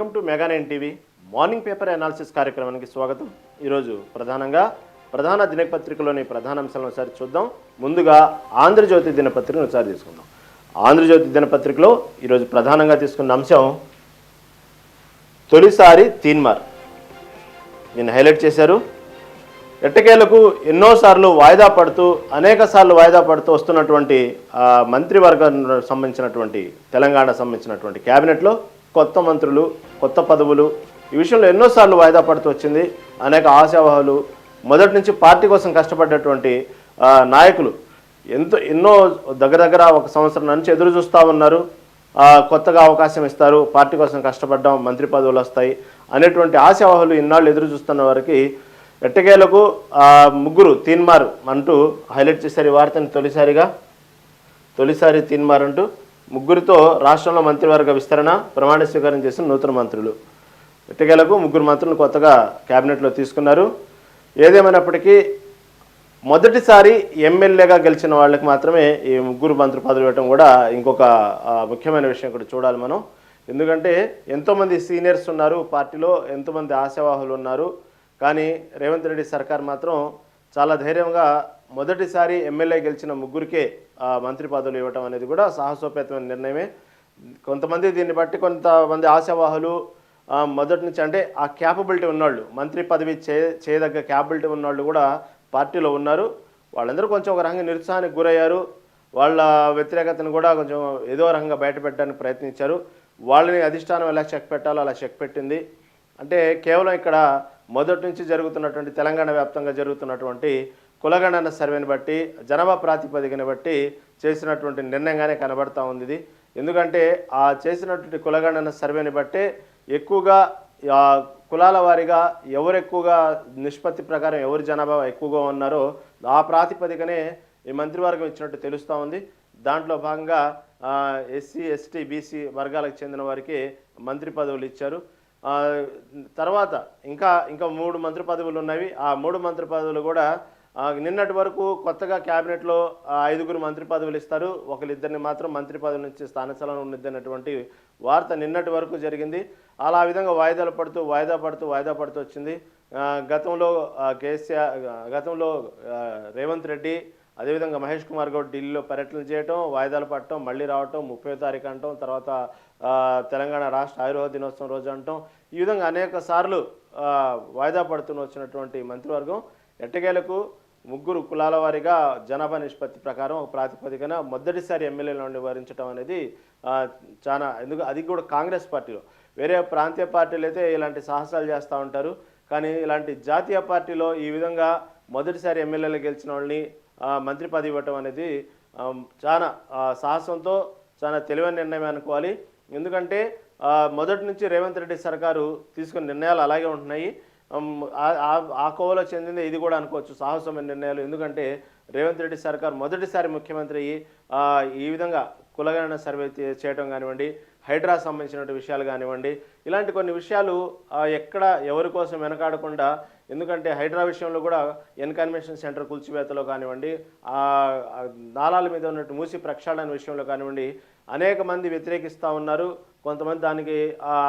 Welcome to mega 9 TV morning paper analysis కార్యక్రమానికి స్వాగతం. ఈరోజు ప్రధాన దినపత్రికలోని ప్రధాన అంశాలను ఒకసారి చూద్దాం. ముందుగా ఆంధ్రజ్యోతి దినపత్రికను ఒకసారి తీసుకుందాం. ఆంధ్రజ్యోతి దినపత్రికలో ఈరోజు ప్రధానంగా తీసుకున్న అంశం తొలిసారి తీన్మార్. నేను హైలైట్ చేశారు. ఎట్టకేలకు అనేక సార్లు వాయిదా పడుతూ వస్తున్నటువంటి మంత్రివర్గానికి సంబంధించినటువంటి తెలంగాణ సంబంధించినటువంటి క్యాబినెట్లో కొత్త మంత్రులు, కొత్త పదవులు, ఈ విషయంలో ఎన్నోసార్లు వాయిదా పడుతూ వచ్చింది. అనేక ఆశావాహులు, మొదటి నుంచి పార్టీ కోసం కష్టపడ్డటువంటి నాయకులు ఎన్నో దగ్గర ఒక సంవత్సరం నుంచి ఎదురు చూస్తూ ఉన్నారు. కొత్తగా అవకాశం ఇస్తారు, పార్టీ కోసం కష్టపడ్డాం, మంత్రి పదవులు వస్తాయి అనేటువంటి ఆశావాహులు ఇన్నాళ్ళు ఎదురు చూస్తున్న వారికి ఎట్టకేలకు ముగ్గురు తీన్మార్ అంటూ హైలైట్ చేశారు ఈ వార్తని. తొలిసారి తీన్మార్ అంటూ ముగ్గురితో రాష్ట్రంలో మంత్రివర్గ విస్తరణ, ప్రమాణ స్వీకారం చేసిన నూతన మంత్రులు. ఎట్టకేలకు ముగ్గురు మంత్రులు కొత్తగా క్యాబినెట్లో తీసుకున్నారు. ఏదేమైనప్పటికీ మొదటిసారి ఎమ్మెల్యేగా గెలిచిన వాళ్ళకి మాత్రమే ఈ ముగ్గురు మంత్రి పదవి ఇవ్వడం కూడా ఇంకొక ముఖ్యమైన విషయం కూడా చూడాలి మనం. ఎందుకంటే ఎంతోమంది సీనియర్స్ ఉన్నారు పార్టీలో, ఎంతోమంది ఆశావాహులు ఉన్నారు. కానీ రేవంత్ రెడ్డి సర్కార్ మాత్రం చాలా ధైర్యంగా మొదటిసారి ఎమ్మెల్యే గెలిచిన ముగ్గురికే మంత్రి పదవులు ఇవ్వటం అనేది కూడా సాహసోపేతమైన నిర్ణయమే. కొంతమంది దీన్ని బట్టి కొంతమంది ఆశావాహులు మొదటి నుంచి అంటే ఆ క్యాపబిలిటీ ఉన్నవాళ్ళు, మంత్రి పదవి చేయదగ్గ క్యాపబిలిటీ ఉన్నవాళ్ళు కూడా పార్టీలో ఉన్నారు. వాళ్ళందరూ కొంచెం ఒక రకంగా నిరుత్సాహానికి గురయ్యారు. వాళ్ళ వ్యతిరేకతను కూడా కొంచెం ఏదో రకంగా బయట పెట్టడానికి ప్రయత్నించారు. వాళ్ళని అధిష్టానం ఎలా చెక్ పెట్టాలో అలా చెక్ పెట్టింది. అంటే కేవలం ఇక్కడ మొదటి నుంచి జరుగుతున్నటువంటి తెలంగాణ వ్యాప్తంగా జరుగుతున్నటువంటి కులగణన సర్వేని బట్టి, జనాభా ప్రాతిపదికను బట్టి చేసినటువంటి నిర్ణయంగానే కనబడతా ఉంది ఇది. ఎందుకంటే ఆ చేసినటువంటి కులగణన సర్వేని బట్టే ఎక్కువగా కులాల వారీగా ఎవరు ఎక్కువగా నిష్పత్తి ప్రకారం ఎవరు జనాభా ఎక్కువగా ఉన్నారో ఆ ప్రాతిపదికనే ఈ మంత్రివర్గం ఇచ్చినట్టు తెలుస్తూ ఉంది. దాంట్లో భాగంగా ఎస్సీ, ఎస్టీ, బీసీ వర్గాలకు చెందిన వారికి మంత్రి పదవులు ఇచ్చారు. తర్వాత ఇంకా 3 మంత్రి పదవులు ఉన్నవి. ఆ 3 మంత్రి పదవులు కూడా నిన్నటి వరకు కొత్తగా క్యాబినెట్లో 5 మంత్రి పదవులు ఇస్తారు, ఒకరిద్దరిని మాత్రం మంత్రి పదవి నుంచి స్థానచలనం ఉన్నదన్నటువంటి వార్త నిన్నటి వరకు జరిగింది. అలా విధంగా వాయిదా పడుతూ వచ్చింది. గతంలో రేవంత్ రెడ్డి, అదేవిధంగా మహేష్ కుమార్ గౌడ్ ఢిల్లీలో పర్యటనలు చేయటం, వాయిదాలు పడటం, మళ్ళీ రావటం, 30వ తారీఖు అంటాం, తర్వాత తెలంగాణ రాష్ట్ర ఆయుర్వేద దినోత్సవం రోజు అంటాం, ఈ విధంగా అనేక సార్లు వాయిదా పడుతూ వచ్చినటువంటి మంత్రివర్గం ఎట్టకేలకు ముగ్గురు కులాల వారీగా జనాభా నిష్పత్తి ప్రకారం ఒక ప్రాతిపదికన మొదటిసారి ఎమ్మెల్యేలను నివారించడం అనేది చాలా అది కూడా కాంగ్రెస్ పార్టీలో. వేరే ప్రాంతీయ పార్టీలు అయితే ఇలాంటి సాహసాలు చేస్తూ ఉంటారు. కానీ ఇలాంటి జాతీయ పార్టీలో ఈ విధంగా మొదటిసారి ఎమ్మెల్యేలు గెలిచిన వాళ్ళని మంత్రి పదవి ఇవ్వటం అనేది చాలా సాహసంతో చాలా తెలివైన నిర్ణయం అనుకోవాలి. ఎందుకంటే మొదటి నుంచి రేవంత్ రెడ్డి సర్కారు తీసుకున్న నిర్ణయాలు అలాగే ఉంటున్నాయి. ఆ కోవలో చెందింది ఇది కూడా అనుకోవచ్చు, సాహసమైన నిర్ణయాలు. ఎందుకంటే రేవంత్ రెడ్డి సర్కార్ మొదటిసారి ముఖ్యమంత్రి ఈ విధంగా కులగణన సర్వే చేయడం కానివ్వండి, హైడ్రా సంబంధించిన విషయాలు కానివ్వండి, ఇలాంటి కొన్ని విషయాలు ఎక్కడ ఎవరి కోసం వెనకాడకుండా, ఎందుకంటే హైడ్రా విషయంలో కూడా కన్వెన్షన్ సెంటర్ కూల్చివేతలో కానివ్వండి, నాలాల మీద ఉన్నట్టు మూసి ప్రక్షాళన విషయంలో కానివ్వండి అనేక మంది వ్యతిరేకిస్తూ ఉన్నారు. కొంతమంది దానికి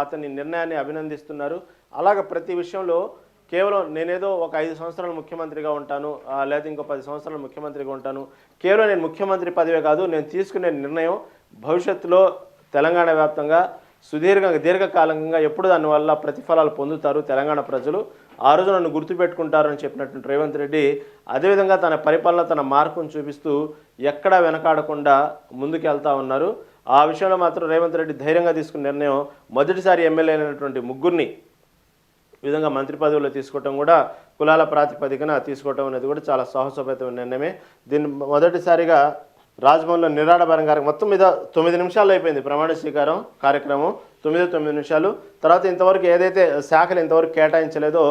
అతని నిర్ణయాన్ని అభినందిస్తున్నారు. అలాగ ప్రతి విషయంలో కేవలం నేనేదో ఒక 5 సంవత్సరాలు ముఖ్యమంత్రిగా ఉంటాను, లేదా ఇంకో 10 సంవత్సరాలు ముఖ్యమంత్రిగా ఉంటాను, కేవలం నేను ముఖ్యమంత్రి పదవే కాదు, నేను తీసుకునే నిర్ణయం భవిష్యత్తులో తెలంగాణ వ్యాప్తంగా దీర్ఘకాలంగా ఎప్పుడు దానివల్ల ప్రతిఫలాలు పొందుతారు తెలంగాణ ప్రజలు, ఆ రోజు నన్ను గుర్తుపెట్టుకుంటారని చెప్పినటువంటి రేవంత్ రెడ్డి అదేవిధంగా తన పరిపాలన, తన మార్పును చూపిస్తూ ఎక్కడా వెనకాడకుండా ముందుకు వెళ్తూ ఉన్నారు. ఆ విషయంలో మాత్రం రేవంత్ రెడ్డి ధైర్యంగా తీసుకున్న నిర్ణయం మొదటిసారి ఎమ్మెల్యే అయినటువంటి ముగ్గురిని ఈ విధంగా మంత్రి పదవుల్లో తీసుకోవటం కూడా కులాల ప్రాతిపదికన తీసుకోవటం అనేది కూడా చాలా సాహసోపేతమైన నిర్ణయమే. దీన్ని మొదటిసారిగా రాజ్భవన్లో నిరాడంబరంగా మొత్తం మీద 9 నిమిషాలు అయిపోయింది ప్రమాణ స్వీకారం కార్యక్రమం. 9 నిమిషాలు తర్వాత ఇంతవరకు ఏదైతే శాఖలు ఇంతవరకు కేటాయించలేదో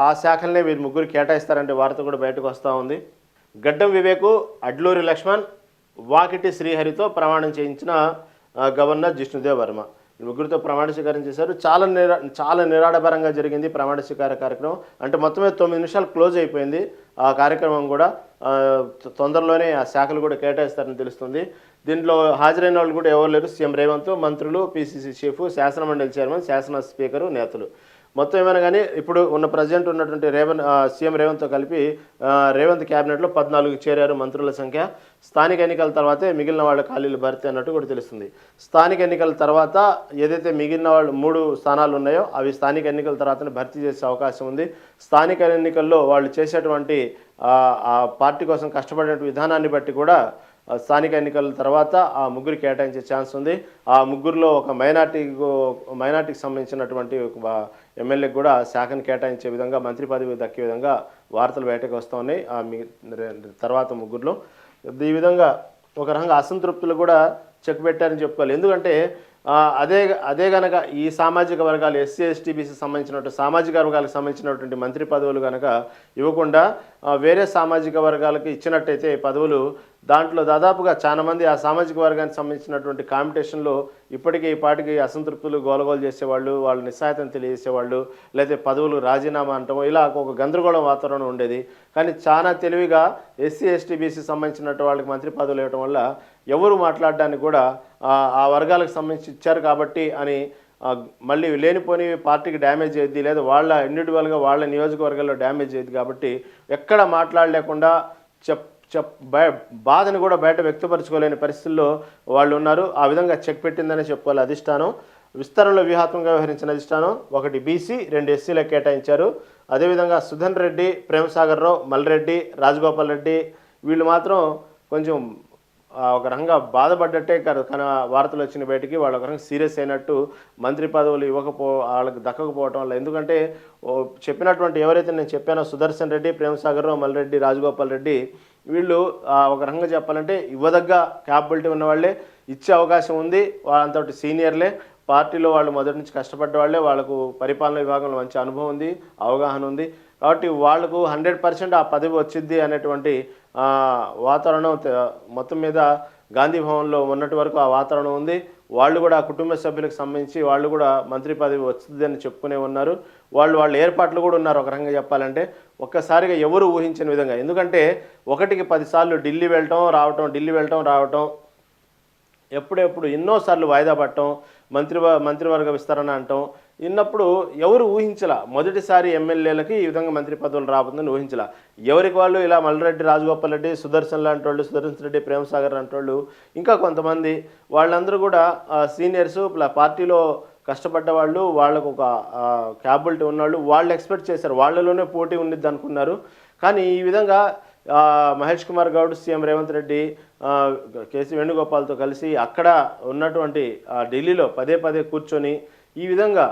ఆ శాఖలనే వీరు ముగ్గురు కేటాయిస్తారంటే వార్త కూడా బయటకు వస్తూ ఉంది. గడ్డం వివేకు, అడ్లూరి లక్ష్మణ్, వాకిటి శ్రీహరితో ప్రమాణం చేయించిన గవర్నర్ జిష్ణుదేవ్ వర్మ. ముగ్గురితో ప్రమాణ స్వీకారం చేశారు. చాలా నిరాడంబరంగా జరిగింది ప్రమాణ స్వీకార కార్యక్రమం. అంటే మొత్తమే 9 నిమిషాలు క్లోజ్ అయిపోయింది ఆ కార్యక్రమం కూడా. తొందరలోనే ఆ శాఖలు కూడా కేటాయిస్తారని తెలుస్తుంది. దీంట్లో హాజరైన వాళ్ళు కూడా ఎవరు లేరు. సీఎం రేవంత్, మంత్రులు, పీసీసీ చీఫ్, శాసనమండలి చైర్మన్, శాసన స్పీకరు, నేతలు. మొత్తం ఏమైనా కానీ ఇప్పుడు ప్రజెంట్ ఉన్నటువంటి సీఎం రేవంత్తో కలిపి రేవంత్ క్యాబినెట్లో 14 చేరారు మంత్రుల సంఖ్య. స్థానిక ఎన్నికల తర్వాతే మిగిలిన వాళ్ళ ఖాళీలు భర్తీ అన్నట్టు కూడా తెలుస్తుంది. స్థానిక ఎన్నికల తర్వాత ఏదైతే మిగిలిన వాళ్ళు 3 స్థానాలు ఉన్నాయో అవి స్థానిక ఎన్నికల తర్వాతనే భర్తీ చేసే అవకాశం ఉంది. స్థానిక ఎన్నికల్లో వాళ్ళు చేసేటువంటి ఆ పార్టీ కోసం కష్టపడే విధానాన్ని బట్టి కూడా స్థానిక ఎన్నికల తర్వాత ఆ ముగ్గురు కేటాయించే ఛాన్స్ ఉంది. ఆ ముగ్గురులో ఒక మైనార్టీకి సంబంధించినటువంటి ఎమ్మెల్యేకి కూడా శాఖను కేటాయించే విధంగా మంత్రి పదవి దక్కే విధంగా వార్తలు బయటకు వస్తూ ఉన్నాయి. తర్వాత ముగ్గురులో ఈ విధంగా ఒక రకంగా అసంతృప్తులు కూడా చెక్ పెట్టారని చెప్పుకోవాలి. ఎందుకంటే అదే గనక ఈ సామాజిక వర్గాలు ఎస్సీ ఎస్టీ బీసీ సంబంధించినటువంటి సామాజిక వర్గాలకు సంబంధించినటువంటి మంత్రి పదవులు కనుక ఇవ్వకుండా వేరే సామాజిక వర్గాలకు ఇచ్చినట్టయితే పదవులు దాంట్లో దాదాపుగా చాలా మంది ఆ సామాజిక వర్గానికి సంబంధించినటువంటి కాంపిటీషన్లో ఇప్పటికీ ఈ పాటికి అసంతృప్తులు గోలగోలు చేసేవాళ్ళు, వాళ్ళు నిస్సహాయతను తెలియజేసేవాళ్ళు, లేకపోతే పదవులు రాజీనామా అంటాం, ఇలా ఒక గందరగోళం వాతావరణం ఉండేది. కానీ చాలా తెలివిగా ఎస్సీ ఎస్టీ బీసీ సంబంధించినట్టు వాళ్ళకి మంత్రి పదవులు ఇవ్వడం వల్ల ఎవరు మాట్లాడడానికి కూడా ఆ వర్గాలకు సంబంధించి ఇచ్చారు కాబట్టి అని మళ్ళీ లేనిపోని పార్టీకి డ్యామేజ్ అయ్యింది, లేదా వాళ్ళ ఇండివిజువల్గా వాళ్ళ నియోజకవర్గాల్లో డ్యామేజ్ అయ్యింది. కాబట్టి ఎక్కడ మాట్లాడలేకుండా బాధను కూడా బయట వ్యక్తపరచుకోలేని పరిస్థితుల్లో వాళ్ళు ఉన్నారు. ఆ విధంగా చెక్ పెట్టిందనే చెప్పుకోవాలి అధిష్టానం. విస్తరణలో వ్యూహాత్మకంగా వ్యవహరించిన అధిష్టానం 1 బీసీ 2 ఎస్సీలకు కేటాయించారు. అదేవిధంగా సుధన్ రెడ్డి, ప్రేమసాగర్ రావు, మల్రెడ్డి, రాజగోపాల్ రెడ్డి వీళ్ళు మాత్రం కొంచెం ఒక రకంగా బాధపడ్డట్టే కానీ వార్తలు వచ్చిన బయటికి వాళ్ళు ఒక రకంగా సీరియస్ అయినట్టు మంత్రి పదవులు వాళ్ళకి దక్కకపోవటం వల్ల. ఎందుకంటే చెప్పినటువంటి ఎవరైతే నేను చెప్పానో సుదర్శన్ రెడ్డి, ప్రేమసాగర్ రావు, మల్రెడ్డి, రాజగోపాల్ రెడ్డి వీళ్ళు ఒక రకంగా చెప్పాలంటే ఇవ్వదగ్గ క్యాపబిలిటీ ఉన్న వాళ్ళే, ఇచ్చే అవకాశం ఉంది. వాళ్ళంతటి సీనియర్లే, పార్టీలో వాళ్ళు మొదటి నుంచి కష్టపడ్డ వాళ్ళే, వాళ్ళకు పరిపాలన విభాగంలో మంచి అనుభవం ఉంది, అవగాహన ఉంది. కాబట్టి వాళ్లకు 100% ఆ పదవి వచ్చింది అనేటువంటి వాతావరణం మొత్తం మీద గాంధీ భవన్లో ఉన్నటి వరకు ఆ వాతావరణం ఉంది. వాళ్ళు కూడా కుటుంబ సభ్యులకు సంబంధించి వాళ్ళు కూడా మంత్రి పదవి వస్తుంది అని చెప్పుకునే ఉన్నారు. వాళ్ళ ఏర్పాట్లు కూడా ఉన్నారు. ఒక రకంగా చెప్పాలంటే ఒక్కసారిగా ఎవరు ఊహించిన విధంగా. ఎందుకంటే 1కి 10 సార్లు ఢిల్లీ వెళ్ళటం రావటం ఎప్పుడెప్పుడు ఎన్నోసార్లు వాయిదా పట్టడం, మంత్రివర్గ విస్తరణ అంటాం ఇన్నప్పుడు ఎవరు ఊహించలా. మొదటిసారి ఎమ్మెల్యేలకి ఈ విధంగా మంత్రి పదవులు రాబోతుందని ఊహించలా. ఎవరికి వాళ్ళు ఇలా మల్రెడ్డి, రాజగోపాల్ రెడ్డి, సుదర్శన్ లాంటి వాళ్ళు, సుదర్శన్ రెడ్డి, ప్రేమసాగర్ లాంటి వాళ్ళు, ఇంకా కొంతమంది వాళ్ళందరూ కూడా సీనియర్సు, పార్టీలో కష్టపడ్డ వాళ్ళు, వాళ్ళకు ఒక క్యాపబిలిటీ ఉన్నవాళ్ళు, వాళ్ళు ఎక్స్పెక్ట్ చేశారు వాళ్ళలోనే పోటీ ఉండిద్ది అనుకున్నారు. కానీ ఈ విధంగా మహేష్ కుమార్ గౌడ్, సీఎం రేవంత్ రెడ్డి, కేసీ వేణుగోపాల్తో కలిసి అక్కడ ఉన్నటువంటి ఢిల్లీలో పదే కూర్చొని ఈ విధంగా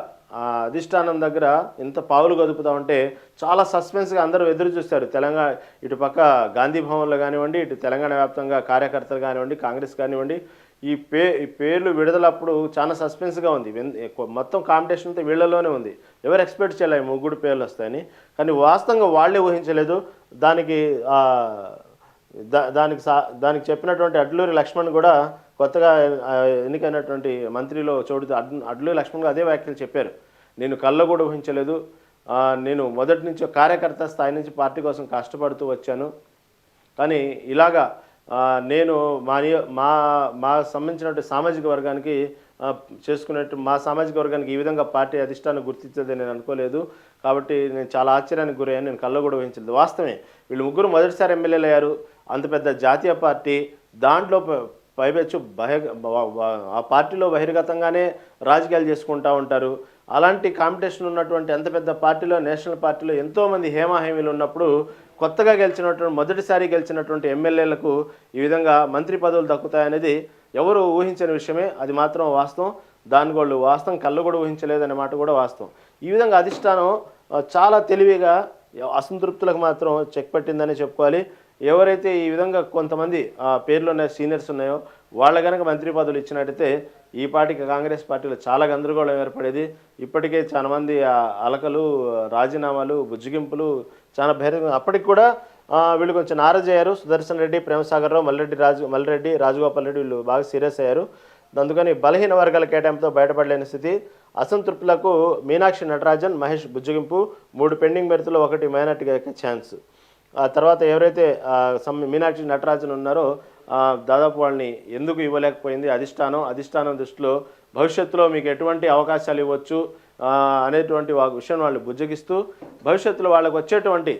అధిష్టానం దగ్గర ఇంత పావులు కదుపుతా ఉంటే చాలా సస్పెన్స్గా అందరూ ఎదురు చూస్తారు. తెలంగాణ ఇటు పక్క గాంధీ భవన్లో కానివ్వండి, ఇటు తెలంగాణ వ్యాప్తంగా కార్యకర్తలు కానివ్వండి, కాంగ్రెస్ కానివ్వండి, ఈ పేర్లు విడుదలప్పుడు చాలా సస్పెన్స్గా ఉంది. మొత్తం కాంపిటీషన్ అంతా వీళ్ళలోనే ఉంది. ఎవరు ఎక్స్పెక్ట్ చేయలేదు 3 పేర్లు వస్తాయని. కానీ వాస్తవంగా వాళ్ళే ఊహించలేదు. దానికి చెప్పినటువంటి అడ్లూరి లక్ష్మణ్ కూడా కొత్తగా ఎన్నికైనటువంటి మంత్రిలో అడ్లూరి లక్ష్మణ్ అదే వ్యాఖ్యలు చెప్పారు. నేను కళ్ళ కూడా ఊహించలేదు, నేను మొదటి నుంచి కార్యకర్త స్థాయి నుంచి పార్టీ కోసం కష్టపడుతూ వచ్చాను, కానీ ఇలాగా నేను మా సంబంధించినటువంటి సామాజిక వర్గానికి చేసుకున్నట్టు మా సామాజిక వర్గానికి ఈ విధంగా పార్టీ అధిష్టానం గుర్తించదని నేను అనుకోలేదు. కాబట్టి నేను చాలా ఆశ్చర్యానికి గురయ్యాను, నేను కళ్ళ కూడా ఊహించలేదు. వాస్తవమే వీళ్ళు ముగ్గురు మొదటిసారి ఎమ్మెల్యేలు అయ్యారు. అంత పెద్ద జాతీయ పార్టీ, దాంట్లో పైపెచ్చు ఆ పార్టీలో బహిర్గతంగానే రాజకీయాలు చేసుకుంటూ ఉంటారు. అలాంటి కాంపిటీషన్ ఉన్నటువంటి అంత పెద్ద పార్టీలో, నేషనల్ పార్టీలో ఎంతోమంది హేమాహేమీలు ఉన్నప్పుడు కొత్తగా మొదటిసారి గెలిచినటువంటి ఎమ్మెల్యేలకు ఈ విధంగా మంత్రి పదవులు దక్కుతాయనేది ఎవరు ఊహించని విషయమే. అది మాత్రం వాస్తవం. దాని వాళ్ళు వాస్తవం కళ్ళు కూడా ఊహించలేదనే మాట కూడా వాస్తవం. ఈ విధంగా అధిష్టానం చాలా తెలివిగా అసంతృప్తులకు మాత్రం చెక్ పెట్టిందనే చెప్పుకోవాలి. ఎవరైతే ఈ విధంగా కొంతమంది పేర్లు ఉన్న సీనియర్స్ ఉన్నాయో వాళ్ళ కనుక మంత్రి పదవులు ఇచ్చినట్టయితే ఈ పార్టీకి కాంగ్రెస్ పార్టీలో చాలా గందరగోళం ఏర్పడేది. ఇప్పటికే చాలామంది అలకలు, రాజీనామాలు, బుజ్జిగింపులు చాలా బహిరంగ. అప్పటికి కూడా వీళ్ళు కొంచెం నారాజ్ అయ్యారు. సుదర్శన్ రెడ్డి, ప్రేమసాగర్ రావు, మల్రెడ్డి, రాజగోపాల్ రెడ్డి వీళ్ళు బాగా సీరియస్ అయ్యారు. అందుకని బలహీన వర్గాల కేటాయింపుతో బయటపడలేని స్థితి. అసంతృప్తులకు మీనాక్షి నటరాజన్, మహేష్ బుజ్జగింపు, 3 పెండింగ్ బెర్తులు 1 మైనార్టీగా ఎక్కే ఛాన్స్. ఆ తర్వాత ఎవరైతే మీనాక్షి నటరాజన్ ఉన్నారో దాదాపు వాళ్ళని ఎందుకు ఇవ్వలేకపోయింది అధిష్టానం దృష్టిలో భవిష్యత్తులో మీకు ఎటువంటి అవకాశాలు ఇవ్వచ్చు అనేటువంటి విషయం వాళ్ళు బుజ్జగిస్తూ భవిష్యత్తులో వాళ్ళకు వచ్చేటువంటి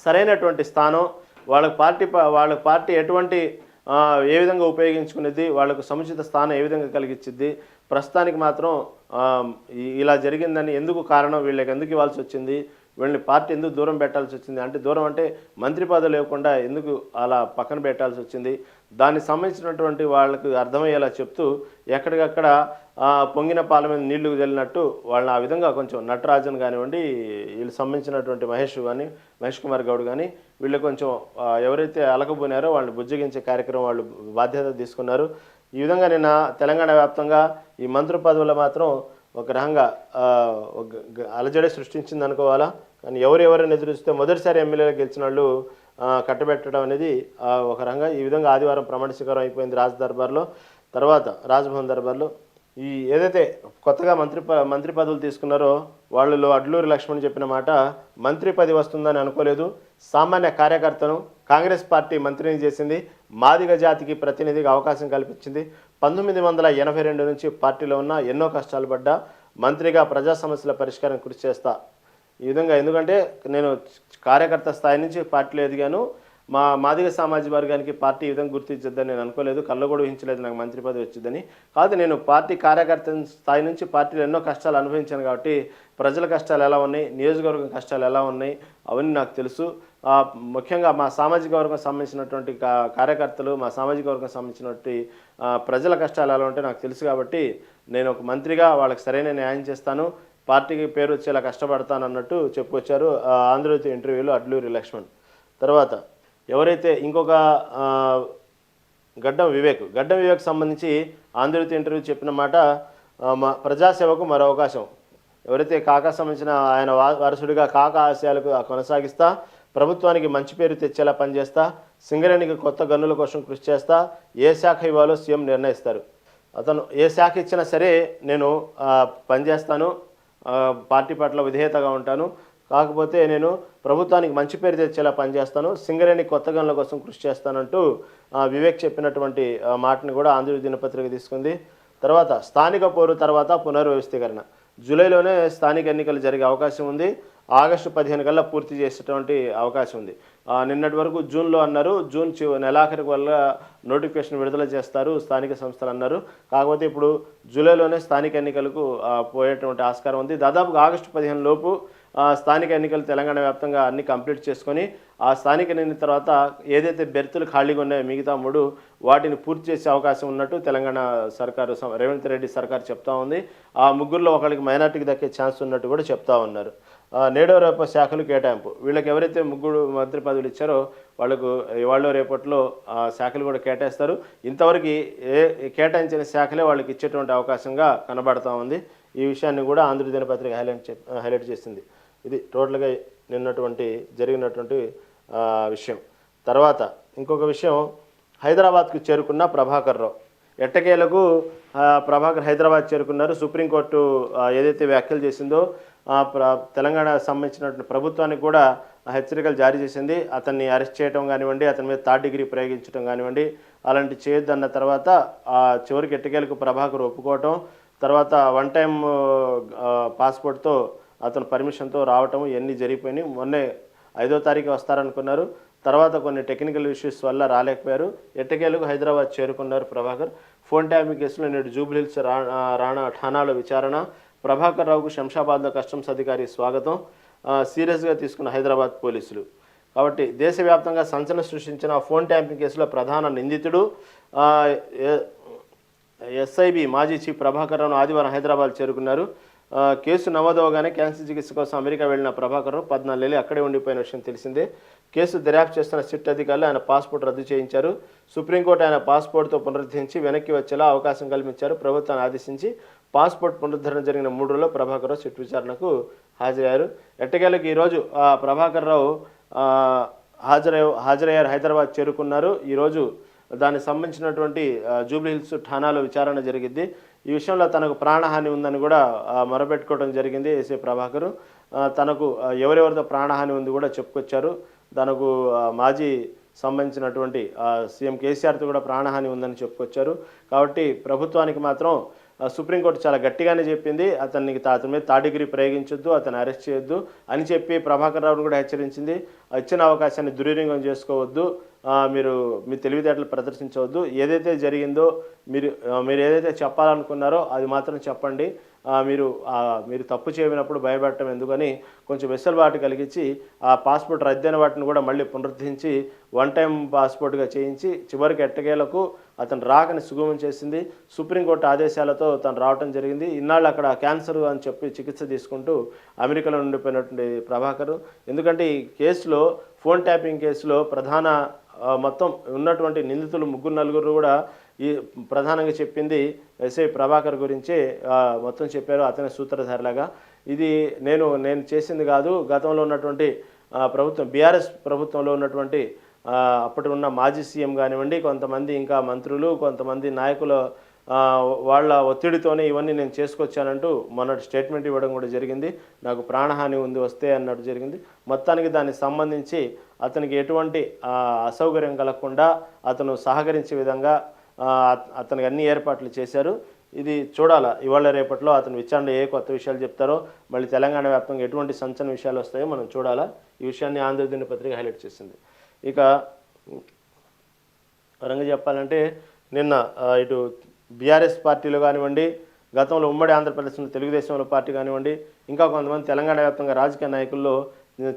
సరైనటువంటి స్థానం వాళ్ళ పార్టీ ఎటువంటి ఏ విధంగా ఉపయోగించుకునేది, వాళ్ళకు సముచిత స్థానం ఏ విధంగా కలిగించింది, ప్రస్తుతానికి మాత్రం ఇలా జరిగిందని ఎందుకు కారణం, వీళ్ళకి ఎందుకు ఇవ్వాల్సి వచ్చింది, వీళ్ళని పార్టీ ఎందుకు దూరం పెట్టాల్సి వచ్చింది, అంటే దూరం అంటే మంత్రి పదవి లేకుండా ఎందుకు అలా పక్కన పెట్టాల్సి వచ్చింది, దానికి సంబంధించినటువంటి వాళ్ళకు అర్థమయ్యేలా చెప్తూ ఎక్కడికక్కడ పొంగిన పాల మీద నీళ్లు జల్లినట్టు వాళ్ళని ఆ విధంగా కొంచెం నటరాజన్ కానివ్వండి, వీళ్ళు సంబంధించినటువంటి మహేష్ కుమార్ గౌడ్ కానీ వీళ్ళు కొంచెం ఎవరైతే అలకబోనారో వాళ్ళని బుజ్జగించే కార్యక్రమం వాళ్ళు బాధ్యత తీసుకున్నారు. ఈ విధంగా నిన్న తెలంగాణ వ్యాప్తంగా ఈ మంత్రి పదవులు మాత్రం ఒక రకంగా అలజడి సృష్టించింది అనుకోవాలా. కానీ ఎవరెవరైనా ఎదురిస్తే మొదటిసారి ఎమ్మెల్యేగా గెలిచిన వాళ్ళు కట్టబెట్టడం అనేది ఒక రకంగా ఈ విధంగా ఆదివారం ప్రమాణ స్వీకారం అయిపోయింది రాజ్భవన్ దర్బార్లో. ఈ ఏదైతే కొత్తగా మంత్రి పదవులు తీసుకున్నారో వాళ్ళలో అడ్లూరి లక్ష్మణ్ చెప్పిన మాట, మంత్రి పదవి వస్తుందని అనుకోలేదు, సామాన్య కార్యకర్తను కాంగ్రెస్ పార్టీ మంత్రిని చేసింది, మాదిగ జాతికి ప్రతినిధిగా అవకాశం కల్పించింది, 1982 నుంచి పార్టీలో ఉన్న ఎన్నో కష్టాలు పడ్డా మంత్రిగా ప్రజా సమస్యల పరిష్కారం కృషి చేస్తా. ఈ విధంగా ఎందుకంటే నేను కార్యకర్త స్థాయి నుంచి పార్టీలో ఎదిగాను, మాదిగ సామాజిక వర్గానికి పార్టీ ఈ విధంగా గుర్తించద్దని నేను అనుకోలేదు, కళ్ళు కూడా ఊహించలేదు నాకు మంత్రి పదవి వచ్చిందని. కాదు, నేను పార్టీ కార్యకర్త స్థాయి నుంచి పార్టీలో ఎన్నో కష్టాలు అనుభవించాను కాబట్టి ప్రజల కష్టాలు ఎలా ఉన్నాయి, నియోజకవర్గం కష్టాలు ఎలా ఉన్నాయి అవన్నీ నాకు తెలుసు. ముఖ్యంగా మా సామాజిక వర్గం సంబంధించినటువంటి కార్యకర్తలు, మా సామాజిక వర్గం సంబంధించినటువంటి ప్రజల కష్టాలు ఎలా ఉంటే నాకు తెలుసు కాబట్టి నేను ఒక మంత్రిగా వాళ్ళకి సరైన న్యాయం చేస్తాను, పార్టీకి పేరు వచ్చేలా కష్టపడతాను అన్నట్టు చెప్పుకొచ్చారు ఆంధ్రజ్యోతి ఇంటర్వ్యూలో అడ్లూరి లక్ష్మణ్. తర్వాత ఎవరైతే ఇంకొక గడ్డం వివేక్ సంబంధించి ఆంధ్రజ్యోతి ఇంటర్వ్యూ చెప్పిన మాట, ప్రజాసేవకు మరో అవకాశం. ఎవరైతే కాకా సంబంధించిన ఆయన వారసుడిగా కాకా ఆశయాలకు కొనసాగిస్తా, ప్రభుత్వానికి మంచి పేరు తెచ్చేలా పనిచేస్తా, సింగరేణికి కొత్త గన్నుల కోసం కృషి చేస్తా, ఏ శాఖ ఇవ్వాలో సీఎం నిర్ణయిస్తారు. అతను ఏ శాఖ ఇచ్చినా సరే నేను పనిచేస్తాను, పార్టీ పట్ల విధేయతగా ఉంటాను, కాకపోతే నేను ప్రభుత్వానికి మంచి పేరు తెచ్చేలా పనిచేస్తాను, సింగరేణి కొత్త గనుల కోసం కృషి చేస్తానంటూ వివేక్ చెప్పినటువంటి మాటని కూడా ఆంధ్రజ్యోతి దినపత్రిక తీసుకుంది. తర్వాత స్థానిక పోరు తర్వాత పునర్వ్యవస్థీకరణ, జూలైలోనే స్థానిక ఎన్నికలు జరిగే అవకాశం ఉంది, ఆగస్టు 15 కల్లా పూర్తి చేసేటువంటి అవకాశం ఉంది. నిన్నటి వరకు జూన్లో అన్నారు, జూన్ నెలాఖరికి వల్ల నోటిఫికేషన్ విడుదల చేస్తారు స్థానిక సంస్థలు అన్నారు. కాకపోతే ఇప్పుడు జూలైలోనే స్థానిక ఎన్నికలకు పోయేటువంటి ఆస్కారం ఉంది. దాదాపుగా ఆగస్టు 15 లోపు స్థానిక ఎన్నికలు తెలంగాణ వ్యాప్తంగా అన్ని కంప్లీట్ చేసుకొని ఆ స్థానిక ఎన్నికల తర్వాత ఏదైతే బెర్తులు ఖాళీగా ఉన్నాయో మిగతా 3 వాటిని పూర్తి చేసే అవకాశం ఉన్నట్టు తెలంగాణ సర్కారు రేవంత్ రెడ్డి సర్కారు చెప్తా ఉంది. ఆ ముగ్గురులో ఒకరికి మైనార్టీకి దక్కే ఛాన్స్ ఉన్నట్టు కూడా చెప్తా ఉన్నారు. నేడో రేపు శాఖలు కేటాయింపు, వీళ్ళకి ఎవరైతే 3 మంత్రి పదవులు ఇచ్చారో వాళ్ళకు ఇవాళ రేపట్లో శాఖలు కూడా కేటాయిస్తారు. ఇంతవరకు కేటాయించిన శాఖలే వాళ్ళకి ఇచ్చేటువంటి అవకాశంగా కనబడతా ఉంది. ఈ విషయాన్ని కూడా ఆంధ్రజ్యోతి పత్రిక హైలైట్ చేసింది. ఇది టోటల్గా జరిగినటువంటి విషయం. తర్వాత ఇంకొక విషయం, హైదరాబాద్కు చేరుకున్న ప్రభాకర్ రావు. ఎట్టకేలకు ప్రభాకర్ హైదరాబాద్ చేరుకున్నారు. సుప్రీంకోర్టు ఏదైతే వ్యాఖ్యలు చేసిందో తెలంగాణ సంబంధించినటువంటి ప్రభుత్వానికి కూడా హెచ్చరికలు జారీ చేసింది. అతన్ని అరెస్ట్ చేయడం కానివ్వండి, అతని మీద 3rd డిగ్రీ ప్రయోగించడం కానివ్వండి అలాంటి చేయొద్దన్న తర్వాత చివరికి ఎట్టకేలకు ప్రభాకర్ ఒప్పుకోవటం, తర్వాత 1 టైం పాస్పోర్ట్తో అతను పర్మిషన్తో రావటం ఇవన్నీ జరిగిపోయినాయి. మొన్నే 5వ తారీఖు వస్తారనుకున్నారు, తర్వాత కొన్ని టెక్నికల్ ఇష్యూస్ వల్ల రాలేకపోయారు. ఎట్టకేలకు హైదరాబాద్ చేరుకున్నారు ప్రభాకర్. ఫోన్ ట్యాపింగ్ కేసులో నేడు జూబ్లీహిల్స్ రాణా ఠాణాలో విచారణ. ప్రభాకర్ రావుకు శంషాబాద్లో కస్టమ్స్ అధికారి స్వాగతం. సీరియస్గా తీసుకున్న హైదరాబాద్ పోలీసులు. కాబట్టి దేశవ్యాప్తంగా సంచలనం సృష్టించిన ఫోన్ ట్యాపింగ్ కేసులో ప్రధాన నిందితుడు ఎస్ఐబి మాజీ చీఫ్ ప్రభాకర్ రావును ఆదివారం హైదరాబాద్ చేరుకున్నారు. కేసు నమోదవగానే క్యాన్సర్ చికిత్స కోసం అమెరికా వెళ్లిన ప్రభాకర్ రావు 14 ఏళ్ళు అక్కడే ఉండిపోయిన విషయం తెలిసిందే. కేసు దర్యాప్తు చేస్తున్న సిట్ అధికారులు ఆయన పాస్పోర్ట్ రద్దు చేయించారు. సుప్రీంకోర్టు ఆయన పాస్పోర్ట్తో పునరుద్ధరించి వెనక్కి వచ్చేలా అవకాశం కల్పించారు. ప్రభుత్వాన్ని ఆదేశించి పాస్పోర్ట్ పునరుద్ధరణ జరిగిన 3 రోజుల్లో ప్రభాకర్ రావు సిట్ విచారణకు హాజరయ్యారు. ఎట్టకేలకు ఈరోజు ప్రభాకర్ రావు హాజరయ్యారు, హైదరాబాద్ చేరుకున్నారు. ఈరోజు దానికి సంబంధించినటువంటి జూబ్లీ హిల్స్ ఠానాలో విచారణ జరిగింది. ఈ విషయంలో తనకు ప్రాణహాని ఉందని కూడా మొరపెట్టుకోవడం జరిగింది ఏసీ ప్రభాకర్. తనకు ఎవరెవరితో ప్రాణహాని ఉంది కూడా చెప్పుకొచ్చారు. తనకు మాజీ సంబంధించినటువంటి సీఎం కేసీఆర్తో కూడా ప్రాణహాని ఉందని చెప్పుకొచ్చారు. కాబట్టి ప్రభుత్వానికి మాత్రం సుప్రీంకోర్టు చాలా గట్టిగానే చెప్పింది, అతని మీద థర్డ్ డిగ్రీ ప్రయోగించొద్దు, అతన్ని అరెస్ట్ చేయొద్దు అని చెప్పి ప్రభాకర్ రావును కూడా హెచ్చరించింది. ఇచ్చిన అవకాశాన్ని దుర్వినియోగం చేసుకోవద్దు, మీరు మీ తెలివితేటలు ప్రదర్శించవద్దు, ఏదైతే జరిగిందో మీరు ఏదైతే చెప్పాలనుకున్నారో అది మాత్రం చెప్పండి, మీరు తప్పు చేయనప్పుడు భయపెట్టడం ఎందుకని కొంచెం వెసులుబాటు కలిగించి ఆ పాస్పోర్ట్ రద్దయిన వాటిని కూడా మళ్ళీ పునరుద్ధరించి వన్ టైం పాస్పోర్ట్గా చేయించి చివరికి ఎట్టకేలకు అతను రాకని సుగమం చేసింది. సుప్రీంకోర్టు ఆదేశాలతో తను రావటం జరిగింది. ఇన్నాళ్ళు అక్కడ క్యాన్సర్ అని చెప్పి చికిత్స తీసుకుంటూ అమెరికాలో ఉండిపోయినటువంటి ప్రభాకర్, ఎందుకంటే ఈ కేసులో ఫోన్ ట్యాపింగ్ కేసులో మొత్తం ఉన్నటువంటి నిందితులు నలుగురు కూడా ఈ ప్రధానంగా చెప్పింది ఎస్ఐ ప్రభాకర్ గురించే మొత్తం చెప్పారు. అతని సూత్రధారిలాగా ఇది నేను చేసింది కాదు, గతంలో ఉన్నటువంటి ప్రభుత్వం బీఆర్ఎస్ ప్రభుత్వంలో ఉన్నటువంటి అప్పటి ఉన్న మాజీ సీఎం కానివ్వండి, కొంతమంది ఇంకా మంత్రులు, కొంతమంది నాయకుల వాళ్ళ ఒత్తిడితోనే ఇవన్నీ నేను చేసుకొచ్చానంటూ మొన్నటి స్టేట్మెంట్ ఇవ్వడం కూడా జరిగింది. నాకు ప్రాణహాని ఉంది వస్తే అన్నట్టు జరిగింది. మొత్తానికి దానికి సంబంధించి అతనికి ఎటువంటి అసౌకర్యం కలగకుండా అతను సహకరించే విధంగా అతనికి అన్ని ఏర్పాట్లు చేశారు. ఇది చూడాలా ఇవాళ రేపట్లో అతని విచారణ ఏ కొత్త విషయాలు చెప్తారో, మళ్ళీ తెలంగాణ వ్యాప్తంగా ఎటువంటి సంచలన విషయాలు వస్తాయో మనం చూడాలా. ఈ విషయాన్ని ఆంధ్రజ్యోతి పత్రిక హైలైట్ చేసింది. ఇక రంగా చెప్పాలంటే నిన్న ఇటు బీఆర్ఎస్ పార్టీలో కానివ్వండి, గతంలో ఉమ్మడి ఆంధ్రప్రదేశ్లో తెలుగుదేశంలో పార్టీ కానివ్వండి, ఇంకా కొంతమంది తెలంగాణ వ్యాప్తంగా రాజకీయ నాయకుల్లో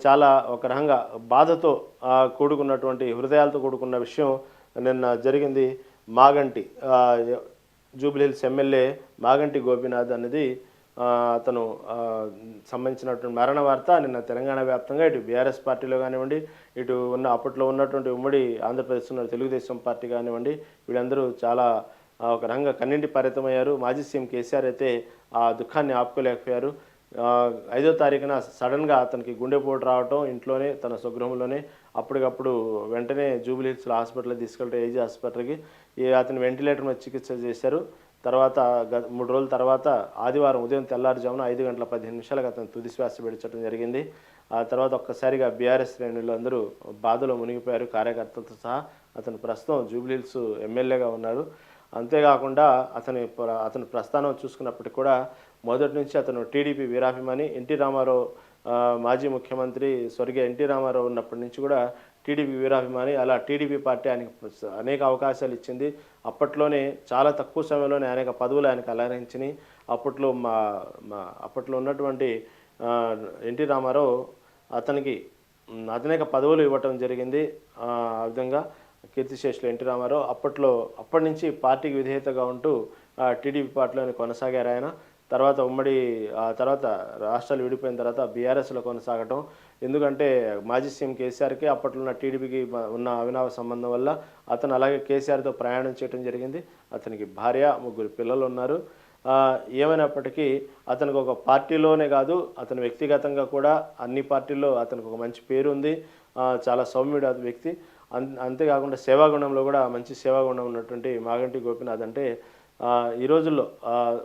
చాలా ఒక రకంగా బాధతో కూడుకున్నటువంటి హృదయాలతో కూడుకున్న విషయం నిన్న జరిగింది. Maganti Jubilee hills MLA Maganti Gopinath అనేది అతను సంబంధించినటువంటి మరణ వార్త నిన్న తెలంగాణ వ్యాప్తంగా ఇటు బీఆర్ఎస్ పార్టీలో కానివ్వండి, ఇటు అప్పట్లో ఉన్నటువంటి ఉమ్మడి ఆంధ్రప్రదేశ్ ఉన్న తెలుగుదేశం పార్టీ కానివ్వండి, వీళ్ళందరూ చాలా ఒక రంగ కన్నింటి పరితమయ్యారు. మాజీ సీఎం కేసీఆర్ అయితే ఆ దుఃఖాన్ని ఆపుకోలేకపోయారు. 5వ తారీఖున సడన్గా అతనికి గుండెపోటు రావటం, ఇంట్లోనే తన స్వగృహంలోనే అప్పటికప్పుడు వెంటనే జూబ్లీ హిల్స్లో హాస్పిటల్కి తీసుకెళ్తే ఏజీ హాస్పిటల్కి అతను వెంటిలేటర్ మీద చికిత్స చేశారు. తర్వాత 3 రోజుల తర్వాత ఆదివారం ఉదయం తెల్లారుజామున 5:15 అతను తుది శ్వాస విడిచడం జరిగింది. ఆ తర్వాత ఒక్కసారిగా బీఆర్ఎస్ శ్రేణులు అందరూ బాధలో మునిగిపోయారు, కార్యకర్తలతో సహా. అతను ప్రస్తుతం జూబ్లీ హిల్స్ ఎమ్మెల్యేగా ఉన్నారు. అంతేకాకుండా అతని ప్రస్థానం చూసుకున్నప్పటికీ కూడా మొదటి నుంచి అతను టీడీపీ వీరాభిమాని. ఎన్టీ రామారావు మాజీ ముఖ్యమంత్రి స్వర్గీయ ఎన్టీ రామారావు ఉన్నప్పటి నుంచి కూడా టీడీపీ వీరాభిమాని. అలా టీడీపీ పార్టీ ఆయనకు అనేక అవకాశాలు ఇచ్చింది. అప్పట్లోనే చాలా తక్కువ సమయంలోనే అనేక పదవులు ఆయనకు అలంకరించినాయి. అప్పట్లో ఉన్నటువంటి ఎన్టీ రామారావు అతనికి అనేక పదవులు ఇవ్వటం జరిగింది. ఆ విధంగా కీర్తిశేషులు ఎన్టీ రామారావు అప్పటి నుంచి పార్టీకి విధేయతగా ఉంటూ టీడీపీ పార్టీలోనే కొనసాగారు ఆయన. తర్వాత తర్వాత రాష్ట్రాలు విడిపోయిన తర్వాత బీఆర్ఎస్లో కొనసాగటం. ఎందుకంటే మాజీ సీఎం కేసీఆర్కి అప్పట్లో ఉన్న టీడీపీకి ఉన్న అవినావ సంబంధం వల్ల అతను అలాగే కేసీఆర్తో ప్రయాణం చేయడం జరిగింది. అతనికి భార్య, 3 పిల్లలు ఉన్నారు. ఏమైనప్పటికీ అతనికి ఒక పార్టీలోనే కాదు, అతను వ్యక్తిగతంగా కూడా అన్ని పార్టీల్లో అతనికి ఒక మంచి పేరు ఉంది. చాలా సౌమ్యుడు వ్యక్తి. అంతేకాకుండా సేవాగుణంలో కూడా మంచి సేవాగుణం ఉన్నటువంటి మాగంటి గోపీనాథ్ అంటే ఈ రోజుల్లో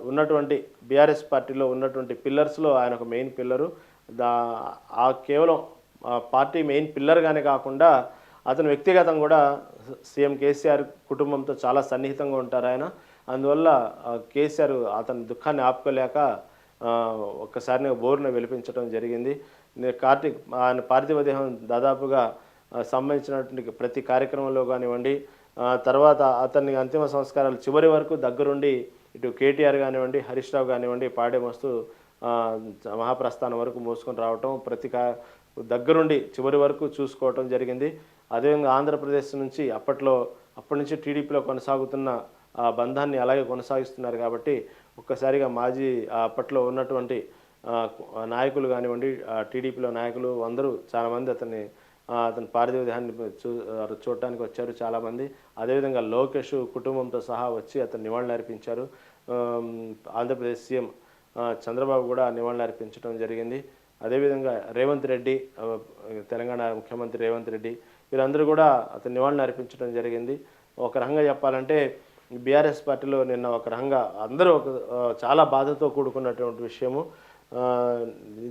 ఉన్నటువంటి బీఆర్ఎస్ పార్టీలో ఉన్నటువంటి పిల్లర్స్లో ఆయన ఒక మెయిన్ పిల్లరు. కేవలం పార్టీ మెయిన్ పిల్లర్గానే కాకుండా అతను వ్యక్తిగతంగా కూడా సీఎం కేసీఆర్ కుటుంబంతో చాలా సన్నిహితంగా ఉంటారు ఆయన. అందువల్ల కేసీఆర్ అతని దుఃఖాన్ని ఆపుకోలేక ఒక్కసారిగా బోరున వెలిపించడం జరిగింది. ఆయన పార్థివ దేహం దాదాపుగా సంబంధించినటువంటి ప్రతి కార్యక్రమంలో కానివ్వండి, తర్వాత అతన్ని అంతిమ సంస్కారాలు చివరి వరకు దగ్గరుండి ఇటు కేటీఆర్ కానివ్వండి, హరీష్ రావు కానివ్వండి పాడే మస్తు మహాప్రస్థానం వరకు మోసుకొని రావటం, దగ్గరుండి చివరి వరకు చూసుకోవటం జరిగింది. అదేవిధంగా ఆంధ్రప్రదేశ్ నుంచి అప్పటి నుంచి టీడీపీలో కొనసాగుతున్న ఆ బంధాన్ని అలాగే కొనసాగిస్తున్నారు. కాబట్టి ఒక్కసారిగా అప్పట్లో ఉన్నటువంటి నాయకులు కానివ్వండి, టీడీపీలో నాయకులు అందరూ చాలామంది అతని పార్థివ దేహాన్ని చూడటానికి వచ్చారు చాలామంది. అదేవిధంగా లోకేష్ కుటుంబంతో సహా వచ్చి అతను నివాళులు అర్పించారు. ఆంధ్రప్రదేశ్ సీఎం చంద్రబాబు కూడా నివాళులు అర్పించడం జరిగింది. అదేవిధంగా రేవంత్ రెడ్డి, తెలంగాణ ముఖ్యమంత్రి రేవంత్ రెడ్డి, వీరందరూ కూడా అతను నివాళులు అర్పించడం జరిగింది. ఒక రకంగా చెప్పాలంటే బీఆర్ఎస్ పార్టీలో నిన్న ఒక రకంగా అందరూ చాలా బాధతో కూడుకున్నటువంటి విషయము. ఆహ్,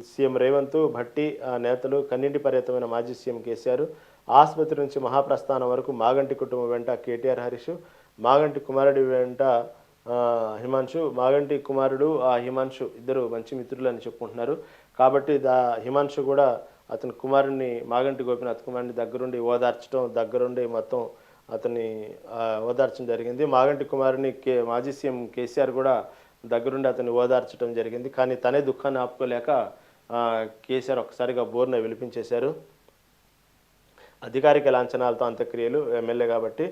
సీఎం రేవంత్, భట్టి నేతలు, కన్నీటి పర్యంతమైన మాజీ సీఎం కేసీఆర్, ఆసుపత్రి నుంచి మహాప్రస్థానం వరకు మాగంటి కుటుంబం వెంట కేటీఆర్, హరీష్, మాగంటి కుమారుడి వెంట హిమాంశు, మాగంటి కుమారుడు హిమాంశు ఇద్దరు మంచి మిత్రులు అని చెప్పుకుంటున్నారు. కాబట్టి హిమాంశు కూడా అతని కుమారుడిని, మాగంటి గోపీనాథ్ కుమారుని దగ్గరుండి ఓదార్చడం, దగ్గరుండి మొత్తం అతన్ని ఓదార్చడం జరిగింది. మాగంటి కుమారుని మాజీ సీఎం కేసీఆర్ కూడా దగ్గరుండి అతన్ని ఓదార్చడం జరిగింది. కానీ తనే దుఃఖాన్ని ఆపుకోలేక కేసీఆర్ ఒక్కసారిగా బోర్న విలిపించేశారు. అధికారిక లాంఛనాలతో అంత్యక్రియలు, ఎమ్మెల్యే కాబట్టి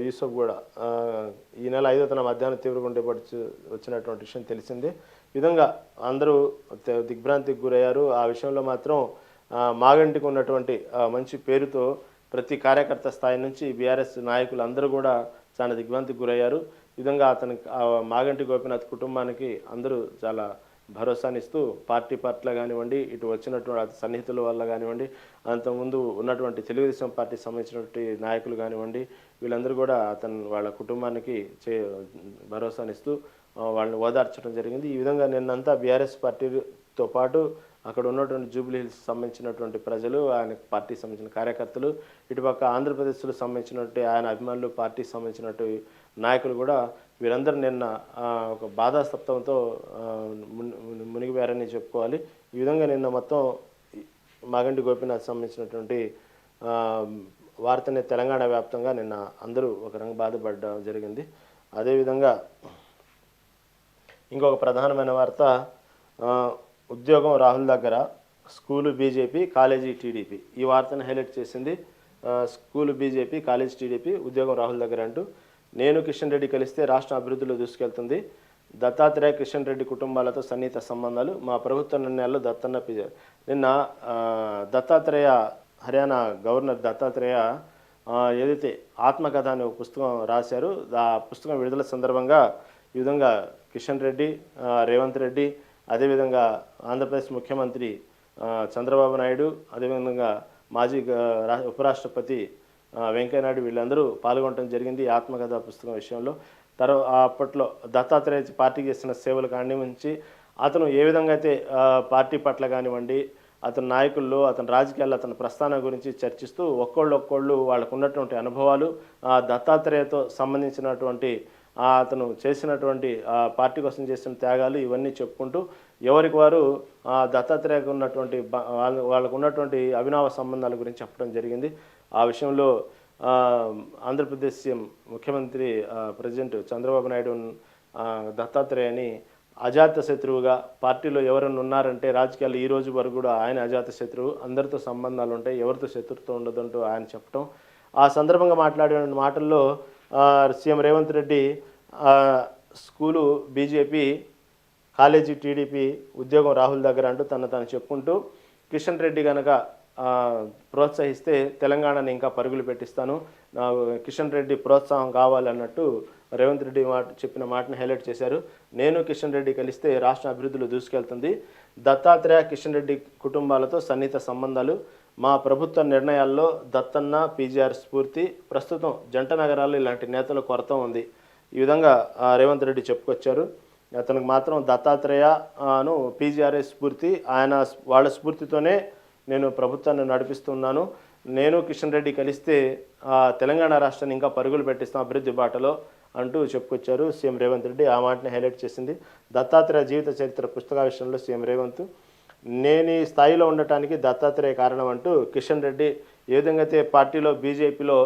యూసఫ్ కూడా ఈ నెల 5వ తేదీన మధ్యాహ్నం తీవ్ర గుండెపోటు వచ్చినటువంటి విషయం తెలిసింది. ఈ విధంగా అందరూ దిగ్భ్రాంతికి గురయ్యారు. ఆ విషయంలో మాత్రం మాగంటికి ఉన్నటువంటి మంచి పేరుతో ప్రతి కార్యకర్త స్థాయి నుంచి బీఆర్ఎస్ నాయకులు అందరూ కూడా చాలా దిగ్భ్రాంతికి గురయ్యారు. ఈ విధంగా అతనికి మాగంటి గోపీనాథ్ కుటుంబానికి అందరూ చాలా భరోసానిస్తూ పార్టీ పట్ల కానివ్వండి, ఇటు వచ్చినటువంటి సన్నిహితుల వల్ల కానివ్వండి, అంతకుముందు ఉన్నటువంటి తెలుగుదేశం పార్టీకి సంబంధించినటువంటి నాయకులు కానివ్వండి, వీళ్ళందరూ కూడా వాళ్ళ కుటుంబానికి భరోసానిస్తూ వాళ్ళని ఓదార్చడం జరిగింది. ఈ విధంగా నిన్నంతా బీఆర్ఎస్ పార్టీతో పాటు అక్కడ ఉన్నటువంటి జూబ్లీ హిల్స్ సంబంధించినటువంటి ప్రజలు, ఆయన పార్టీకి సంబంధించిన కార్యకర్తలు, ఇటుపక్క ఆంధ్రప్రదేశ్లో సంబంధించినటువంటి ఆయన అభిమానులు, పార్టీకి సంబంధించినటువంటి నాయకులు కూడా వీరందరూ నిన్న ఒక బాధాస్తప్తంతో మునిగిపోయారని చెప్పుకోవాలి. ఈ విధంగా నిన్న మొత్తం మాగంటి గోపీనాథ్ సంబంధించినటువంటి వార్తని తెలంగాణ వ్యాప్తంగా నిన్న అందరూ ఒక రంగు బాధపడడం జరిగింది. అదేవిధంగా ఇంకొక ప్రధానమైన వార్త, ఉద్యోగం రాహుల్ దగ్గర, స్కూలు బీజేపీ, కాలేజీ టీడీపీ. ఈ వార్తను హైలైట్ చేసింది. స్కూలు బీజేపీ, కాలేజీ టీడీపీ, ఉద్యోగం రాహుల్ దగ్గర అంటూ, నేను కిషన్ రెడ్డి కలిస్తే రాష్ట్ర అభివృద్ధిలో దూసుకెళ్తుంది, దత్తాత్రేయ కిషన్ రెడ్డి కుటుంబాలతో సన్నిహిత సంబంధాలు, మా ప్రభుత్వ నిర్ణయాల్లో దత్తన్న నిన్న దత్తాత్రేయ, హర్యానా గవర్నర్ దత్తాత్రేయ ఏదైతే ఆత్మకథ అనే ఒక పుస్తకం రాశారు, ఆ పుస్తకం విడుదల సందర్భంగా ఈ విధంగా కిషన్ రెడ్డి, రేవంత్ రెడ్డి, అదేవిధంగా ఆంధ్రప్రదేశ్ ముఖ్యమంత్రి చంద్రబాబు నాయుడు, అదేవిధంగా మాజీ ఉపరాష్ట్రపతి వెంకయ్యనాయుడు వీళ్ళందరూ పాల్గొనడం జరిగింది ఈ ఆత్మకథ పుస్తకం విషయంలో. అప్పట్లో దత్తాత్రేయ పార్టీకి చేసిన సేవలు కానివ్వంచి, అతను ఏ విధంగా అయితే పార్టీ పట్ల కానివ్వండి, అతని నాయకుల్లో, అతని రాజకీయాల్లో అతని ప్రస్థానం గురించి చర్చిస్తూ ఒక్కొళ్ళు వాళ్ళకు ఉన్నటువంటి అనుభవాలు, దత్తాత్రేయతో సంబంధించినటువంటి అతను చేసినటువంటి పార్టీ కోసం చేసిన త్యాగాలు ఇవన్నీ చెప్పుకుంటూ ఎవరికి వారు దత్తాత్రేయకు ఉన్నటువంటి వాళ్ళకు ఉన్నటువంటి అవినావ సంబంధాల గురించి చెప్పడం జరిగింది. ఆ విషయంలో ఆంధ్రప్రదేశ్ సీఎం ముఖ్యమంత్రి ప్రెసిడెంట్ చంద్రబాబు నాయుడు దత్తాత్రేయని అజాత శత్రువుగా, పార్టీలో ఎవరైనా ఉన్నారంటే రాజకీయాలు ఈ రోజు వరకు కూడా ఆయన అజాత శత్రువు, అందరితో సంబంధాలు ఉంటాయి, ఎవరితో శత్రుత్వం ఉండదంటూ ఆయన చెప్పడం. ఆ సందర్భంగా మాట్లాడిన మాటల్లో CM Revanth Reddy school BJP, college TDP, ఉద్యోగం రాహుల్ దగ్గర అంటూ తను చెప్పుకుంటూ, కిషన్ రెడ్డి కనుక ప్రోత్సహిస్తే తెలంగాణని ఇంకా పరుగులు పెట్టిస్తాను, కిషన్ రెడ్డి ప్రోత్సాహం కావాలన్నట్టు రేవంత్ రెడ్డి చెప్పిన మాటను హైలైట్ చేశారు. నేను కిషన్ రెడ్డి కలిస్తే రాష్ట్ర అభివృద్ధిలో దూసుకెళ్తుంది, దత్తాత్రేయ కిషన్ రెడ్డి కుటుంబాలతో సన్నిహిత సంబంధాలు, మా ప్రభుత్వ నిర్ణయాల్లో దత్తన్న, పీజీఆర్ స్ఫూర్తి, ప్రస్తుతం జంట నగరాల్లో ఇలాంటి నేతల కొరత ఉంది. ఈ విధంగా రేవంత్ రెడ్డి చెప్పుకొచ్చారు. అతనికి మాత్రం దత్తాత్రేయను పీజీఆర్ఏ స్ఫూర్తి, వాళ్ళ స్ఫూర్తితోనే నేను ప్రభుత్వాన్ని నడిపిస్తున్నాను, నేను కిషన్ రెడ్డి కలిస్తే తెలంగాణ రాష్ట్రాన్ని ఇంకా పరుగులు పెట్టిస్తాం అభివృద్ధి బాటలో అంటూ చెప్పుకొచ్చారు సీఎం రేవంత్ రెడ్డి. ఆ మాటని హైలైట్ చేసింది. దత్తాత్రేయ జీవిత చరిత్ర పుస్తక విషయంలో సీఎం రేవంత్, నేను ఈ స్థాయిలో ఉండటానికి దత్తాత్రేయ కారణం అంటూ కిషన్ రెడ్డి ఏ విధంగా అయితే పార్టీలో బీజేపీలో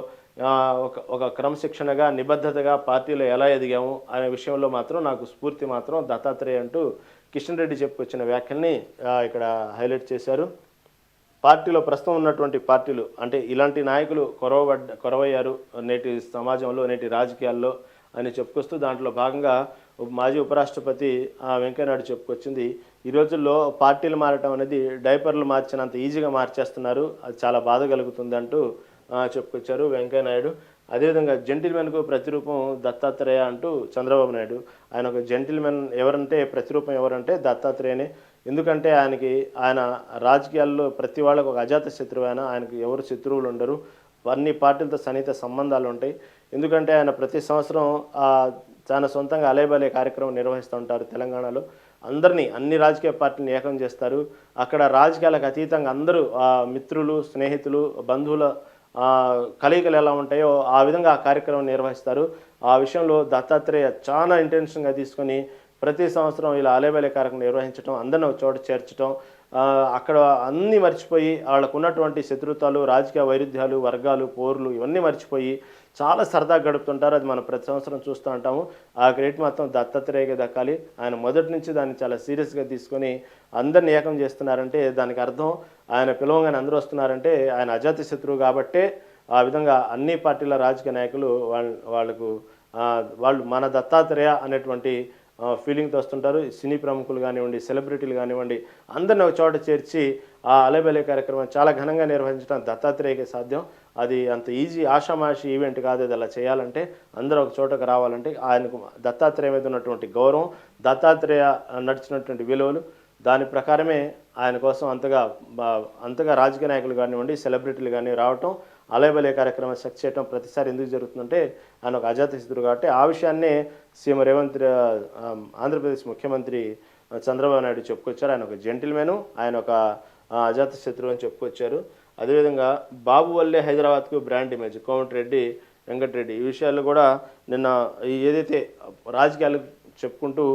ఒక క్రమశిక్షణగా, నిబద్ధతగా పార్టీలో ఎలా ఎదిగాము అనే విషయంలో మాత్రం నాకు స్ఫూర్తి మాత్రం దత్తాత్రేయ అంటూ కిషన్ రెడ్డి చెప్పుకొచ్చిన వ్యాఖ్యల్ని ఇక్కడ హైలైట్ చేశారు. పార్టీలో ప్రస్తుతం ఉన్నటువంటి పార్టీలు అంటే ఇలాంటి నాయకులు కొరవయ్యారు నేటి సమాజంలో, నేటి రాజకీయాల్లో అని చెప్పుకొస్తూ దాంట్లో భాగంగా మాజీ ఉపరాష్ట్రపతి వెంకయ్యనాయుడు చెప్పుకొచ్చింది, ఈ రోజుల్లో పార్టీలు మారటం అనేది డైపర్లు మార్చినంత ఈజీగా మార్చేస్తున్నారు, అది చాలా బాధ కలుగుతుంది అంటూ చెప్పుకొచ్చారు వెంకయ్యనాయుడు. అదేవిధంగా జెంటిల్మెన్కు ప్రతిరూపం దత్తాత్రేయ అంటూ చంద్రబాబు నాయుడు, ఆయన ఒక జెంటిల్మెన్ ఎవరంటే ప్రతిరూపం ఎవరంటే దత్తాత్రేయనే. ఎందుకంటే ఆయన రాజకీయాల్లో ప్రతి వాళ్ళకు ఒక అజాత శత్రువు, ఆయనకు ఎవరు శత్రువులు ఉండరు, అన్ని పార్టీలతో సన్నిహిత సంబంధాలు ఉంటాయి. ఎందుకంటే ఆయన ప్రతి సంవత్సరం తన సొంతంగా అలేబలే కార్యక్రమం నిర్వహిస్తూ ఉంటారు తెలంగాణలో. అందరినీ, అన్ని రాజకీయ పార్టీలను ఏకం చేస్తారు. అక్కడ రాజకీయాలకు అతీతంగా అందరూ మిత్రులు, స్నేహితులు, బంధువుల కలయికలు ఎలా ఉంటాయో ఆ విధంగా ఆ కార్యక్రమం నిర్వహిస్తారు. ఆ విషయంలో దత్తాత్రేయ చాలా ఇంటెన్షన్‌గా తీసుకొని ప్రతి సంవత్సరం ఇలా అలేబలే కార్యక్రమం నిర్వహించడం, అందరిని ఒక చోట చేర్చడం, అక్కడ అన్నీ మర్చిపోయి వాళ్ళకున్నటువంటి శత్రుత్వాలు, రాజకీయ వైరుధ్యాలు, వర్గాలు, పోర్లు ఇవన్నీ మర్చిపోయి చాలా సరదాగా గడుపుతుంటారు. అది మనం ప్రతి సంవత్సరం చూస్తూ ఉంటాము. ఆ క్రెడిట్ మొత్తం దత్తాత్రేయకే దక్కాలి. ఆయన మొదటి నుంచి దాన్ని చాలా సీరియస్‌గా తీసుకొని అందరిని ఏకం చేస్తున్నారంటే దానికి అర్థం ఆయన పిలవగానే అందరూ వస్తున్నారంటే ఆయన అజాత శత్రువు కాబట్టే ఆ విధంగా అన్ని పార్టీల రాజకీయ నాయకులు వాళ్ళు మన దత్తాత్రేయ అనేటువంటి ఫీలింగ్తో వస్తుంటారు. సినీ ప్రముఖులు కానివ్వండి, సెలబ్రిటీలు కానివ్వండి, అందరిని ఒక చోట చేర్చి ఆ అలేబలే కార్యక్రమం చాలా ఘనంగా నిర్వహించడం దత్తాత్రేయకే సాధ్యం. అది అంత ఈజీ ఆషామాషి ఈవెంట్ కాదు. అది అలా చేయాలంటే అందరూ ఒక చోటకు రావాలంటే ఆయనకు దత్తాత్రేయ మీద ఉన్నటువంటి గౌరవం, దత్తాత్రేయ నడిచినటువంటి విలువలు, దాని ప్రకారమే ఆయన కోసం అంతగా రాజకీయ నాయకులు కానివ్వండి, సెలబ్రిటీలు కానీ రావటం, అలేబలే కార్యక్రమం సక్సెస్ చేయడం ప్రతిసారి ఎందుకు జరుగుతుందంటే ఆయన ఒక అజాతశత్రువు కాబట్టి ఆ విషయాన్నే సీఎం ఆంధ్రప్రదేశ్ ముఖ్యమంత్రి చంద్రబాబు నాయుడు చెప్పుకొచ్చారు. ఆయన ఒక జెంటిల్మెను, ఆయన ఒక అజాతశత్రువు అని చెప్పుకొచ్చారు. అదేవిధంగా బాబు వల్లే హైదరాబాద్కు బ్రాండ్ ఇమేజ్ కోమటిరెడ్డి వెంకటరెడ్డి ఈ విషయాల్లో కూడా నిన్న ఏదైతే రాజకీయాలు చెప్పుకుంటూ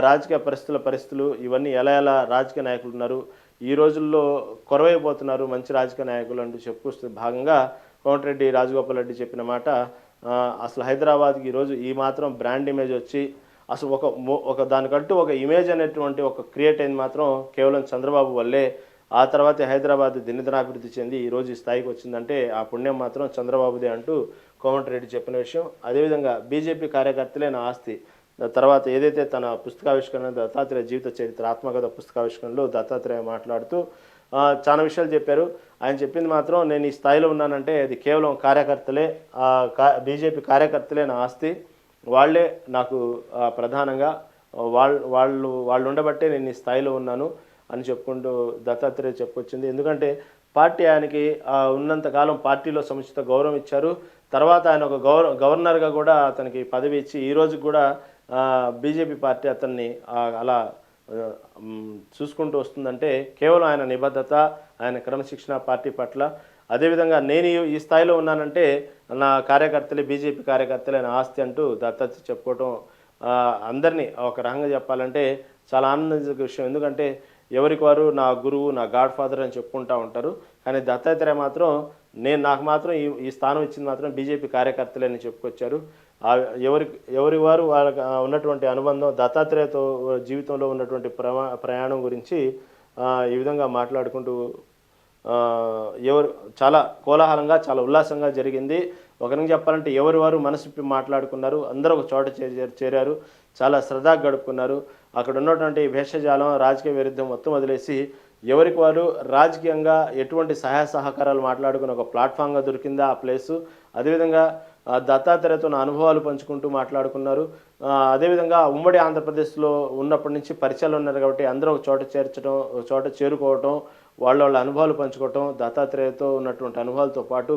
రాజకీయ పరిస్థితులు ఇవన్నీ ఎలా రాజకీయ నాయకులు ఉన్నారు, ఈ రోజుల్లో కొరవైపోతున్నారు మంచి రాజకీయ నాయకులు అంటూ చెప్పుకొస్తూ భాగంగా కోమటిరెడ్డి రాజగోపాల్ రెడ్డి చెప్పిన మాట, అసలు హైదరాబాద్కి ఈరోజు ఈ మాత్రం బ్రాండ్ ఇమేజ్ వచ్చి అసలు ఒక దానికంటూ ఒక ఇమేజ్ అనేటువంటి ఒక క్రియేట్ అయింది మాత్రం కేవలం చంద్రబాబు వల్లే. ఆ తర్వాత హైదరాబాద్ దినదినాభివృద్ధి చెంది ఈరోజు ఈ స్థాయికి వచ్చిందంటే ఆ పుణ్యం మాత్రం చంద్రబాబుదే అంటూ కోమటిరెడ్డి చెప్పిన విషయం. అదేవిధంగా బీజేపీ కార్యకర్తలే నా ఆస్తి తర్వాత ఏదైతే తన పుస్తకావిష్కరణ దత్తాత్రేయ జీవిత చరిత్ర ఆత్మకథ పుస్తకావిష్కరణలో దత్తాత్రేయ మాట్లాడుతూ చాలా విషయాలు చెప్పారు. ఆయన చెప్పింది మాత్రం నేను ఈ స్థాయిలో ఉన్నానంటే అది కేవలం కార్యకర్తలే, బీజేపీ కార్యకర్తలే నా ఆస్తి, వాళ్ళే నాకు ప్రధానంగా వాళ్ళు ఉండబట్టే నేను ఈ స్థాయిలో ఉన్నాను అని చెప్పుకుంటూ దత్తాత్రేయ చెప్పుకొచ్చింది. ఎందుకంటే పార్టీ ఆయనకి ఉన్నంతకాలం పార్టీలో సముచిత గౌరవం ఇచ్చారు. తర్వాత ఆయన ఒక గవర్నర్గా కూడా అతనికి పదవి ఇచ్చి ఈరోజు కూడా బీజేపీ పార్టీ అతన్ని అలా చూసుకుంటూ వస్తుందంటే కేవలం ఆయన నిబద్ధత, ఆయన క్రమశిక్షణ పార్టీ పట్ల. అదేవిధంగా నేను ఈ స్థాయిలో ఉన్నానంటే నా కార్యకర్తలే, బీజేపీ కార్యకర్తలే నా ఆస్తి అంటూ దత్తాత్రేయ చెప్పుకోవటం అందరినీ ఒక రకంగా చెప్పాలంటే చాలా ఆనందించే విషయం. ఎందుకంటే ఎవరికి వారు నా గురువు, నా గాడ్ ఫాదర్ అని చెప్పుకుంటూ ఉంటారు. కానీ దత్తాత్రేయ మాత్రం నాకు మాత్రం ఈ స్థానం ఇచ్చింది మాత్రం బీజేపీ కార్యకర్తలే అని చెప్పుకొచ్చారు. ఎవరి వారు వాళ్ళకి ఉన్నటువంటి అనుబంధం, దత్తాత్రేయతో జీవితంలో ఉన్నటువంటి ప్రయాణం గురించి ఈ విధంగా మాట్లాడుకుంటూ చాలా కోలాహలంగా, చాలా ఉల్లాసంగా జరిగింది. ఒకరికి చెప్పాలంటే ఎవరి వారు మనసు మాట్లాడుకున్నారు, అందరూ ఒక చోట చేరారు, చాలా సరదాగా గడుపుకున్నారు. అక్కడ ఉన్నటువంటి భేషజాలం, రాజకీయ విరుద్ధం మొత్తం వదిలేసి ఎవరికి వారు రాజకీయంగా ఎటువంటి సహాయ సహకారాలు మాట్లాడుకుని ఒక ప్లాట్ఫామ్గా దొరికిందా ఆ ప్లేసు. అదేవిధంగా దత్తాత్రేయతో నా అనుభవాలు పంచుకుంటూ మాట్లాడుకున్నారు. అదేవిధంగా ఉమ్మడి ఆంధ్రప్రదేశ్లో ఉన్నప్పటి నుంచి పరిచయాలు ఉన్నారు కాబట్టి అందరూ ఒక చోట చేర్చడం, ఒక చోట చేరుకోవటం, వాళ్ళ అనుభవాలు పంచుకోవటం, దత్తాత్రేయతో ఉన్నటువంటి అనుభవాలతో పాటు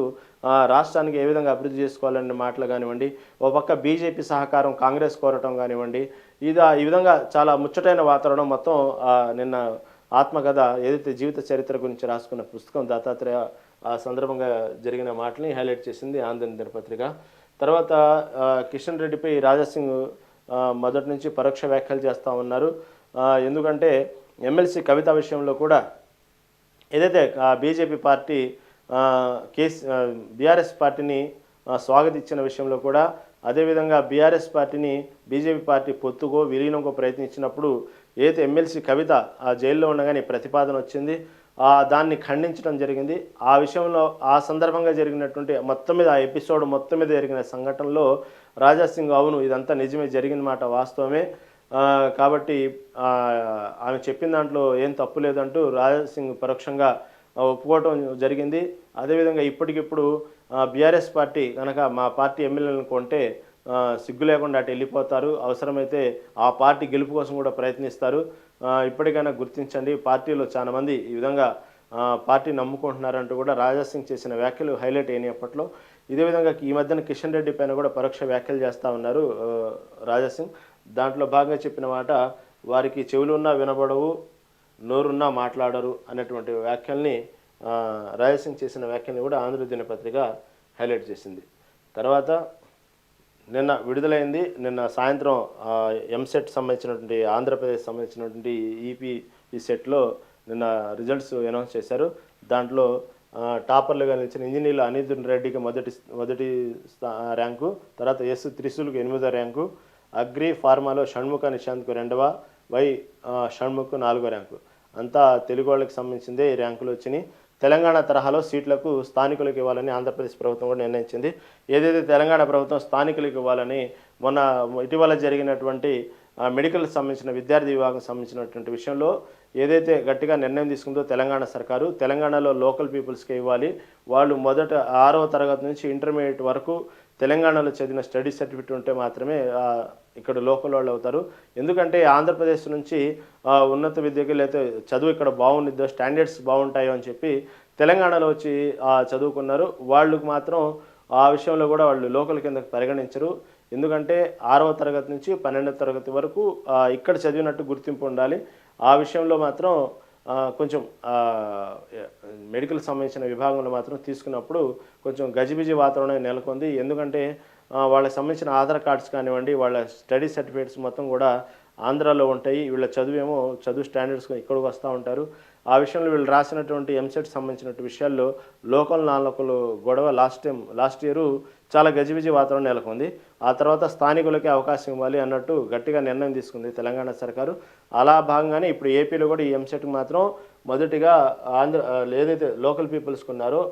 రాష్ట్రానికి ఏ విధంగా అభివృద్ధి చేసుకోవాలనే మాటలు కానివ్వండి, ఒక పక్క బీజేపీ సహకారం కాంగ్రెస్ కోరటం కానివ్వండి, ఈ విధంగా చాలా ముచ్చటైన వాతావరణం మొత్తం నిన్న ఆత్మకథ ఏదైతే జీవిత చరిత్ర గురించి రాసుకున్న పుస్తకం దత్తాత్రేయ ఆ సందర్భంగా జరిగిన మాటని హైలైట్ చేసింది ఆంధ్ర దినపత్రిక. తర్వాత కిషన్ రెడ్డిపై రాజాసింగ్ మొదటి నుంచి పరోక్ష వ్యాఖ్యలు చేస్తూ ఉన్నారు. ఎందుకంటే ఎమ్మెల్సీ కవిత విషయంలో కూడా ఏదైతే బీజేపీ పార్టీ బీఆర్ఎస్ పార్టీని స్వాగతించిన విషయంలో కూడా, అదేవిధంగా బీఆర్ఎస్ పార్టీని బీజేపీ పార్టీ పొత్తుకో విలీనంకో ప్రయత్నించినప్పుడు ఏదైతే ఎమ్మెల్సీ కవిత జైల్లో ఉండగానే ప్రతిపాదన వచ్చింది, దాన్ని ఖండించడం జరిగింది. ఆ విషయంలో ఆ సందర్భంగా జరిగినటువంటి మొత్తం మీద ఆ ఎపిసోడ్ మొత్తం మీద జరిగిన సంఘటనలో రాజాసింగ్ అవును ఇదంతా నిజమే, జరిగిన మాట వాస్తవమే, కాబట్టి ఆమె చెప్పిన దాంట్లో ఏం తప్పు లేదంటూ రాజాసింగ్ పరోక్షంగా ఒప్పుకోవటం జరిగింది. అదేవిధంగా ఇప్పటికిప్పుడు బీఆర్ఎస్ పార్టీ కనుక మా పార్టీ ఎమ్మెల్యేలను కొంటే సిగ్గు లేకుండా అటు వెళ్ళిపోతారు, అవసరమైతే ఆ పార్టీ గెలుపు కోసం కూడా ప్రయత్నిస్తారు, ఇప్పటికైనా గుర్తించండి, పార్టీలో చాలామంది ఈ విధంగా పార్టీ నమ్ముకుంటున్నారంటూ కూడా రాజా సింగ్ చేసిన వ్యాఖ్యలు హైలైట్ అయినాయి అప్పట్లో. ఇదే విధంగా ఈ మధ్యన కిషన్ రెడ్డి పైన కూడా పరోక్ష వ్యాఖ్యలు చేస్తూ ఉన్నారు రాజా సింగ్. దాంట్లో భాగంగా చెప్పిన మాట, వారికి చెవులున్నా వినబడవు, నోరున్నా మాట్లాడరు అనేటువంటి వ్యాఖ్యల్ని రాజా సింగ్ చేసిన వ్యాఖ్యల్ని కూడా ఆంధ్ర దినపత్రిక హైలైట్ చేసింది. తర్వాత నిన్న విడుదలైంది, నిన్న సాయంత్రం ఎంసెట్ సంబంధించినటువంటి ఆంధ్రప్రదేశ్ సంబంధించినటువంటి ఈపీఈ సెట్లో నిన్న రిజల్ట్స్ అనౌన్స్ చేశారు. దాంట్లో టాపర్లుగా నిలిచిన ఇంజనీర్లు అనిరుద్ రెడ్డికి మొదటి ర్యాంకు, తర్వాత ఎస్ త్రిశూల్కి 8వ ర్యాంకు, అగ్రి ఫార్మాలో షణ్ముఖ నిశాంత్కు 2వ, వై షణ్ముఖ్కు 4వ ర్యాంకు. అంతా తెలుగు వాళ్ళకి సంబంధించిందే ఈ ర్యాంకులు వచ్చినాయి. తెలంగాణ తరహాలో సీట్లకు స్థానికులకు ఇవ్వాలని ఆంధ్రప్రదేశ్ ప్రభుత్వం కూడా నిర్ణయించింది. ఏదైతే తెలంగాణ ప్రభుత్వం స్థానికులకు ఇవ్వాలని మొన్న ఇటీవల జరిగినటువంటి మెడికల్ సంబంధించిన విద్యార్థి విభాగం సంబంధించినటువంటి విషయంలో ఏదైతే గట్టిగా నిర్ణయం తీసుకుందో తెలంగాణ సర్కారు, తెలంగాణలో లోకల్ పీపుల్స్కే ఇవ్వాలి, వాళ్ళు మొదట 6వ తరగతి నుంచి ఇంటర్మీడియట్ వరకు తెలంగాణలో చదివిన స్టడీ సర్టిఫికేట్ ఉంటే మాత్రమే ఇక్కడ లోకల్ వాళ్ళు అవుతారు. ఎందుకంటే ఆంధ్రప్రదేశ్ నుంచి ఉన్నత విద్యకి లేకపోతే చదువు ఇక్కడ బాగుండిద్దో, స్టాండర్డ్స్ బాగుంటాయో అని చెప్పి తెలంగాణలో వచ్చి చదువుకున్నారు. వాళ్ళకు మాత్రం ఆ విషయంలో కూడా వాళ్ళు లోకల్ కిందకు పరిగణించరు. ఎందుకంటే 6వ తరగతి నుంచి 12వ తరగతి వరకు ఇక్కడ చదివినట్టు గుర్తింపు ఉండాలి. ఆ విషయంలో మాత్రం కొంచెం మెడికల్ సంబంధించిన విభాగంలో మాత్రం తీసుకున్నప్పుడు కొంచెం గజిబిజి వాతావరణం నెలకొంది. ఎందుకంటే వాళ్ళకి సంబంధించిన ఆధార్ కార్డ్స్ కానివ్వండి, వాళ్ళ స్టడీ సర్టిఫికేట్స్ మొత్తం కూడా ఆంధ్రాలో ఉంటాయి. వీళ్ళ చదువు స్టాండర్డ్స్ ఇక్కడికి వస్తూ ఉంటారు. ఆ విషయంలో వీళ్ళు రాసినటువంటి ఎంసెట్ సంబంధించినటువంటి విషయాల్లో లోకల్ నాలుకలు గొడవ లాస్ట్ ఇయర్ చాలా గజిబిజి వాతావరణం నెలకొంది. ఆ తర్వాత స్థానికులకే అవకాశం ఇవ్వాలి అన్నట్టు గట్టిగా నిర్ణయం తీసుకుంది తెలంగాణ సర్కారు. అలా భాగంగానే ఇప్పుడు ఏపీలో కూడా ఈ ఎంసెట్కి మాత్రం మొదటిగా ఏదైతే లోకల్ పీపుల్స్కి ఉన్నారో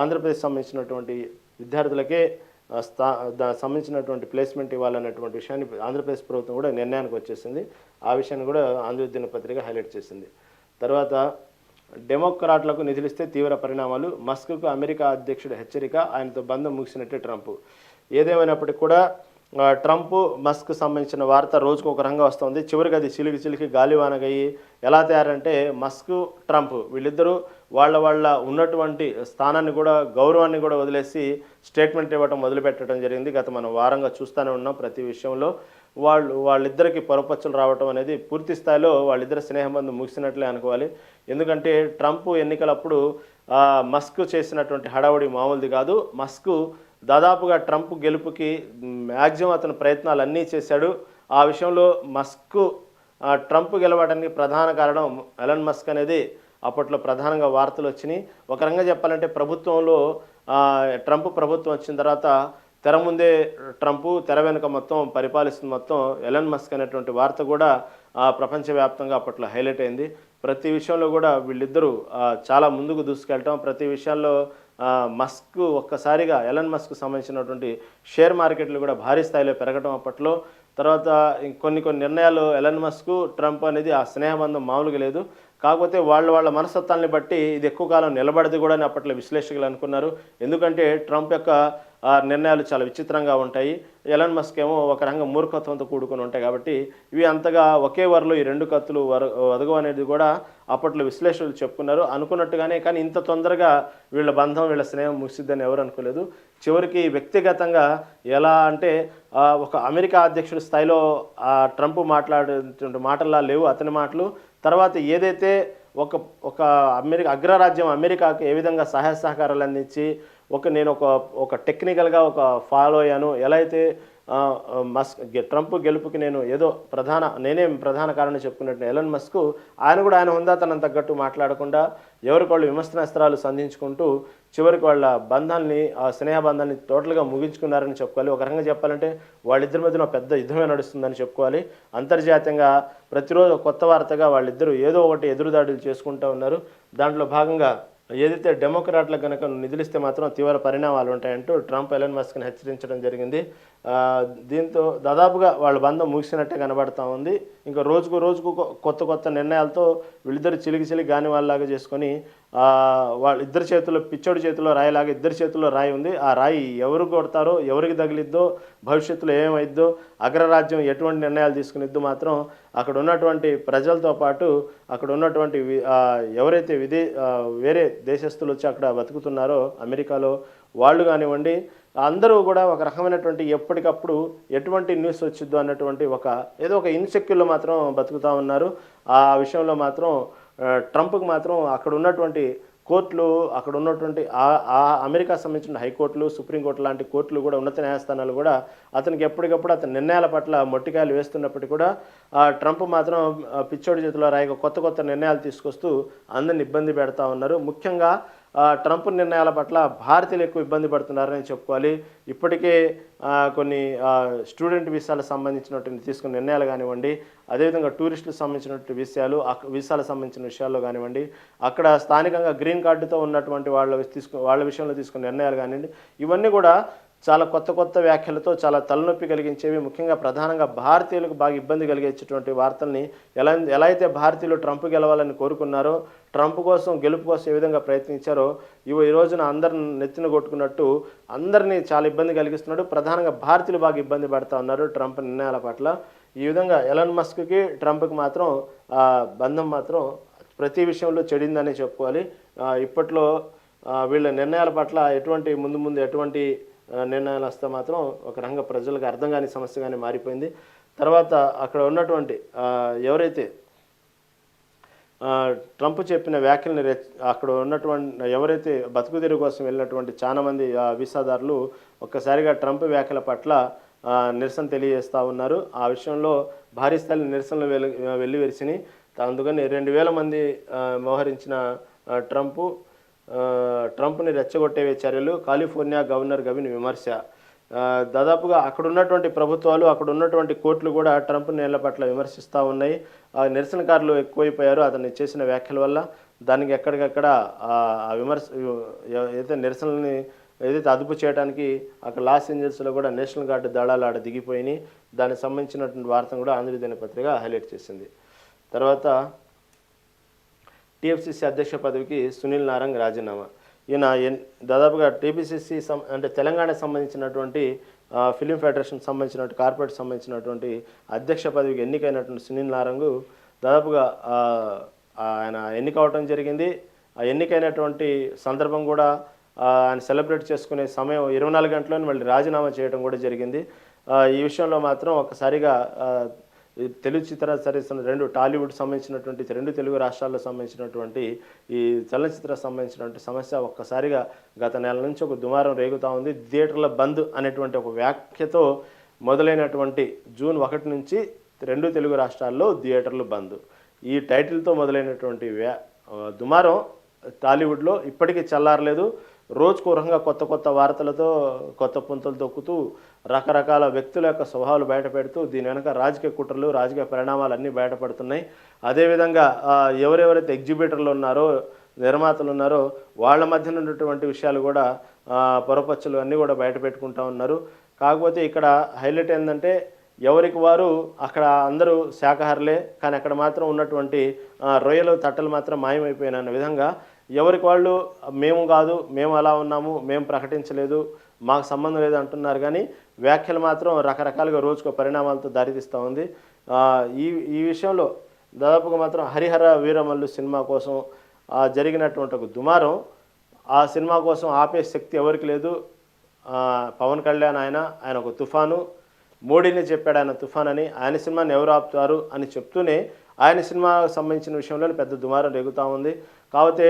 ఆంధ్రప్రదేశ్ సంబంధించినటువంటి విద్యార్థులకే సంబంధించినటువంటి ప్లేస్మెంట్ ఇవ్వాలన్నటువంటి విషయాన్ని ఆంధ్రప్రదేశ్ ప్రభుత్వం కూడా నిర్ణయానికి వచ్చేసింది. ఆ విషయాన్ని కూడా ఆంధ్ర దినపత్రిక హైలైట్ చేసింది. తర్వాత డెమోక్రాట్లకు నిధులిస్తే తీవ్ర పరిణామాలు, మస్క్కు అమెరికా అధ్యక్షుడు హెచ్చరిక, ఆయనతో బంధం ముగిసినట్టే ట్రంప్. ఏదేమైనప్పటికీ కూడా ట్రంప్ మస్క్ సంబంధించిన వార్త రోజుకు ఒక రంగా వస్తుంది. చివరికి అది చిలికి గాలివానగయ్యి ఎలా తయారంటే మస్క్ ట్రంప్ వీళ్ళిద్దరూ వాళ్ళ ఉన్నటువంటి స్థానాన్ని కూడా గౌరవాన్ని కూడా వదిలేసి స్టేట్మెంట్ ఇవ్వడం మొదలుపెట్టడం జరిగింది. గత మనం వారంగా చూస్తూనే ఉన్నాం. ప్రతి విషయంలో వాళ్ళిద్దరికి పొరపచ్చులు రావటం అనేది పూర్తి స్థాయిలో వాళ్ళిద్దరి స్నేహబంధం ముగిసినట్లే అనుకోవాలి. ఎందుకంటే ట్రంప్ ఎన్నికలప్పుడు మస్క్ చేసినటువంటి హడావుడి మామూలుది కాదు. మస్క్ దాదాపుగా ట్రంప్ గెలుపుకి మ్యాక్సిమం అతను ప్రయత్నాలు అన్నీ చేశాడు. ఆ విషయంలో మస్క్ ట్రంప్ గెలవడానికి ప్రధాన కారణం ఎలన్ మస్క్ అనేది అప్పట్లో ప్రధానంగా వార్తలు వచ్చినాయి. ఒక రంగా చెప్పాలంటే ప్రభుత్వంలో ట్రంప్ ప్రభుత్వం వచ్చిన తర్వాత తెర ముందే ట్రంప్, తెర వెనుక మొత్తం పరిపాలిస్తున్న మొత్తం ఎలన్ మస్క్ అనేటువంటి వార్త కూడా ప్రపంచవ్యాప్తంగా అప్పట్లో హైలైట్ అయింది. ప్రతి విషయంలో కూడా వీళ్ళిద్దరూ చాలా ముందుకు దూసుకెళ్ళటం, ప్రతి విషయాల్లో మస్క్ ఒక్కసారిగా ఎలన్ మస్క్ సంబంధించినటువంటి షేర్ మార్కెట్లు కూడా భారీ స్థాయిలో పెరగడం అప్పట్లో. తర్వాత కొన్ని నిర్ణయాలు ఎలన్ మస్క్ ట్రంప్ అనేది ఆ స్నేహబంధం మామూలుగా లేదు. కాకపోతే వాళ్ళ మనస్తత్వాన్ని బట్టి ఇది ఎక్కువ కాలం నిలబడదు కూడా అని అప్పట్లో విశ్లేషకులు అనుకున్నారు. ఎందుకంటే ట్రంప్ యొక్క నిర్ణయాలు చాలా విచిత్రంగా ఉంటాయి, ఎలన్ మస్క్ ఏమో ఒక రంగం మూర్ఖత్వంతో కూడుకొని ఉంటాయి. కాబట్టి ఇవి అంతగా ఒకే వరలో ఈ రెండు కత్తులు వదగవు అనేది కూడా అప్పట్లో విశ్లేషకులు చెప్పుకున్నారు. అనుకున్నట్టుగానే కానీ ఇంత తొందరగా వీళ్ళ బంధం వీళ్ళ స్నేహం ముగిసిద్దని ఎవరు అనుకోలేదు. చివరికి వ్యక్తిగతంగా ఎలా అంటే ఒక అమెరికా అధ్యక్షుడి స్థాయిలో ట్రంప్ మాట్లాడేటువంటి మాటల్లా లేవు అతని మాటలు. తర్వాత ఏదైతే ఒక అగ్రరాజ్యం అమెరికాకి ఏ విధంగా సహాయ సహకారాలు అందించి నేను ఒక టెక్నికల్గా ఫాలో అయ్యాను, ఎలా అయితే ట్రంప్ గెలుపుకి నేనే ప్రధాన కారణం చెప్పుకున్నట్టు ఎలన్ మస్క్ ఆయన హుందాతనం తగ్గట్టు మాట్లాడకుండా ఎవరికోళ్ళు విమర్శనాస్త్రాలు సంధించుకుంటూ చివరికి వాళ్ళ బంధాన్ని స్నేహ బంధాన్ని టోటల్గా ముగించుకున్నారని చెప్పుకోవాలి. ఒక రకంగా చెప్పాలంటే వాళ్ళిద్దరి మధ్యన పెద్ద యుద్ధమే నడుస్తుందని చెప్పుకోవాలి. అంతర్జాతీయంగా ప్రతిరోజు కొత్త వార్తగా వాళ్ళిద్దరూ ఏదో ఒకటి ఎదురుదాడులు చేసుకుంటూ ఉన్నారు. దాంట్లో భాగంగా ఏదైతే డెమోక్రాట్లకు కనుక నిధులిస్తే మాత్రం తీవ్ర పరిణామాలు ఉంటాయంటూ ట్రంప్ ఎలన్ మస్క్ని హెచ్చరించడం జరిగింది. దీంతో దాదాపుగా వాళ్ళ బంధం ముగిసినట్టే కనబడతా ఉంది. ఇంకా రోజుకు రోజుకు కొత్త కొత్త నిర్ణయాలతో వీళ్ళిద్దరు చిలికి గాని వాళ్ళలాగా చేసుకొని వాళ్ళిద్దరి చేతుల్లో పిచ్చోడి చేతిలో రాయిలాగా ఇద్దరి చేతుల్లో రాయి ఉంది. ఆ రాయి ఎవరు కొడతారో ఎవరికి తగిలిద్దో భవిష్యత్తులో ఏమైద్దో అగ్రరాజ్యం ఎటువంటి నిర్ణయాలు తీసుకునిద్దో మాత్రం అక్కడ ఉన్నటువంటి ప్రజలతో పాటు అక్కడ ఉన్నటువంటి ఎవరైతే వేరే దేశస్తులు వచ్చి అక్కడ బతుకుతున్నారో అమెరికాలో వాళ్ళు కానివ్వండి అందరూ కూడా ఒక రకమైనటువంటి ఎప్పటికప్పుడు ఎటువంటి న్యూస్ వచ్చిద్దో అన్నటువంటి ఏదో ఒక ఇన్సెక్యూర్లో మాత్రం బతుకుతూ ఉన్నారు. ఆ విషయంలో మాత్రం ట్రంప్కి మాత్రం అక్కడ ఉన్నటువంటి కోర్టులు అక్కడ ఉన్నటువంటి అమెరికా సంబంధించిన హైకోర్టులు సుప్రీంకోర్టు లాంటి కోర్టులు కూడా ఉన్నత న్యాయస్థానాలు కూడా అతనికి ఎప్పటికప్పుడు అతని నిర్ణయాల పట్ల మొట్టికాయలు వేస్తున్నప్పటికీ కూడా ట్రంప్ మాత్రం పిచ్చోడి చేతిలో రాయిగా కొత్త కొత్త నిర్ణయాలు తీసుకొస్తూ అందరిని ఇబ్బంది పెడతా ఉన్నారు. ముఖ్యంగా ట్రంప్ నిర్ణయాల పట్ల భారతీయులు ఎక్కువ ఇబ్బంది పడుతున్నారని చెప్పుకోవాలి. ఇప్పటికే కొన్ని స్టూడెంట్ వీసాలకు సంబంధించినటువంటి తీసుకున్న నిర్ణయాలు కానివ్వండి, అదేవిధంగా టూరిస్టులకు సంబంధించినటువంటి వీసాలకు సంబంధించిన విషయాల్లో కానివ్వండి, అక్కడ స్థానికంగా గ్రీన్ కార్డుతో ఉన్నటువంటి వాళ్ళ విషయంలో తీసుకున్న నిర్ణయాలు కానివ్వండి, ఇవన్నీ కూడా చాలా కొత్త వ్యాఖ్యలతో చాలా తలనొప్పి కలిగించేవి. ముఖ్యంగా ప్రధానంగా భారతీయులకు బాగా ఇబ్బంది కలిగించేటువంటి వార్తల్ని ఎలా అయితే భారతీయులు ట్రంప్ గెలవాలని కోరుకున్నారో, ట్రంప్ కోసం గెలుపు కోసం ఏ విధంగా ప్రయత్నించారో ఈ రోజున అందరిని నెత్తిన కొట్టుకున్నట్టు అందరినీ చాలా ఇబ్బంది కలిగిస్తున్నాడు. ప్రధానంగా భారతీయులు బాగా ఇబ్బంది పడుతూ ఉన్నారు ట్రంప్ నిర్ణయాల పట్ల. ఈ విధంగా ఎలన్ మస్క్కి ట్రంప్కి మాత్రం బంధం మాత్రం ప్రతి విషయంలో చెడిందని చెప్పుకోవాలి. ఇప్పట్లో వీళ్ళ నిర్ణయాల పట్ల ముందు ఎటువంటి నిర్ణయాలు వస్తే మాత్రం ఒక రంగ ప్రజలకు అర్థం కాని సమస్యగానే మారిపోయింది. తర్వాత అక్కడ ఉన్నటువంటి ఎవరైతే ట్రంప్ చెప్పిన వ్యాఖ్యల్ని అక్కడ ఉన్నటువంటి ఎవరైతే బతుకు తెరువు కోసం వెళ్ళినటువంటి చాలామంది వీసాదారులు ఒక్కసారిగా ట్రంప్ వ్యాఖ్యల పట్ల నిరసన తెలియజేస్తూ ఉన్నారు. ఆ విషయంలో భారీ స్థాయి నిరసనలు వెల్లివిరిసినాయి. అందుకని 2000 మంది మోహరించిన ట్రంప్ని రెచ్చగొట్టే చర్యలు, కాలిఫోర్నియా గవర్నర్ గవిన్ విమర్శ. దాదాపుగా అక్కడ ఉన్నటువంటి ప్రభుత్వాలు అక్కడ ఉన్నటువంటి కోర్టులు కూడా ట్రంప్ నిర్ణయాల పట్ల విమర్శిస్తూ ఉన్నాయి. నిరసనకారులు ఎక్కువైపోయారు అతను చేసిన వ్యాఖ్యల వల్ల. దానికి ఎక్కడికక్కడ విమర్శ ఏదైతే నిరసనల్ని అదుపు చేయడానికి అక్కడ లాస్ ఏంజల్స్లో కూడా నేషనల్ గార్డు దళాలు ఆడ దిగిపోయినాయి. దానికి సంబంధించినటువంటి వార్తను కూడా ఆంధ్ర దినపత్రిక హైలైట్ చేసింది. తర్వాత టీఎఫ్సీసీ అధ్యక్ష పదవికి సునీల్ నారంగ్ రాజీనామా. ఈయన దాదాపుగా టీపీసీసీ అంటే తెలంగాణకు సంబంధించినటువంటి ఫిలిం ఫెడరేషన్ సంబంధించినటువంటి కార్పొరేట్ సంబంధించినటువంటి అధ్యక్ష పదవికి ఎన్నికైనటువంటి సునీల్ నారంగ్ దాదాపుగా ఆయన ఎన్నిక అవడం జరిగింది. ఆ ఎన్నికైనటువంటి సందర్భం కూడా ఆయన సెలబ్రేట్ చేసుకునే సమయం 24 గంటల్లోనే మళ్ళీ రాజీనామా చేయడం కూడా జరిగింది. ఈ విషయంలో మాత్రం ఒకసారిగా తెలుగు చిత్ర సరిస్తున్న టాలీవుడ్ సంబంధించినటువంటి 2 తెలుగు రాష్ట్రాల్లో సంబంధించినటువంటి ఈ చలనచిత్ర సంబంధించినటువంటి సమస్య ఒక్కసారిగా గత నెల నుంచి ఒక దుమారం రేగుతూ ఉంది. థియేటర్ల బంద్ అనేటువంటి ఒక వ్యాఖ్యతో మొదలైనటువంటి జూన్ 1 నుంచి 2 తెలుగు రాష్ట్రాల్లో థియేటర్లు బంద్, ఈ టైటిల్తో మొదలైనటువంటి దుమారం టాలీవుడ్లో ఇప్పటికీ చల్లారలేదు. రోజుకు రకంగా కొత్త వార్తలతో కొత్త పుంతలు తొక్కుతూ రకరకాల వ్యక్తుల యొక్క స్వభావాలు బయటపెడుతూ దీని వెనక రాజకీయ కుట్రలు రాజకీయ పరిణామాలు అన్నీ బయటపడుతున్నాయి. అదేవిధంగా ఎవరెవరైతే ఎగ్జిబిటర్లు ఉన్నారో నిర్మాతలు ఉన్నారో వాళ్ళ మధ్యన ఉన్నటువంటి విషయాలు కూడా పొరపచ్చులు అన్నీ కూడా బయట పెట్టుకుంటూ ఉన్నారు. కాకపోతే ఇక్కడ హైలైట్ ఏంటంటే ఎవరికి వారు అక్కడ అందరూ శాకాహారులే, కానీ అక్కడ మాత్రం ఉన్నటువంటి రొయ్యలు తట్టలు మాత్రం మాయమైపోయిన విధంగా ఎవరికి వాళ్ళు మేము కాదు, మేము అలా ఉన్నాము, మేము ప్రకటించలేదు, మాకు సంబంధం లేదు అంటున్నారు. కానీ వ్యాఖ్యలు మాత్రం రకరకాలుగా రోజుకో పరిణామాలతో దారితీస్తూ ఉంది. ఈ విషయంలో దాదాపుగా మాత్రం హరిహర వీరమల్లు సినిమా కోసం జరిగినటువంటి ఒక దుమారం, ఆ సినిమా కోసం ఆపే శక్తి ఎవరికి లేదు. పవన్ కళ్యాణ్ ఆయన ఒక తుఫాను, మోడీని చెప్పాడు ఆయన తుఫాన్ అని, ఆయన సినిమాని ఎవరు ఆపుతారు అని చెప్తూనే ఆయన సినిమాకు సంబంధించిన విషయంలో పెద్ద దుమారం రేగుతూ ఉంది. కాకపోతే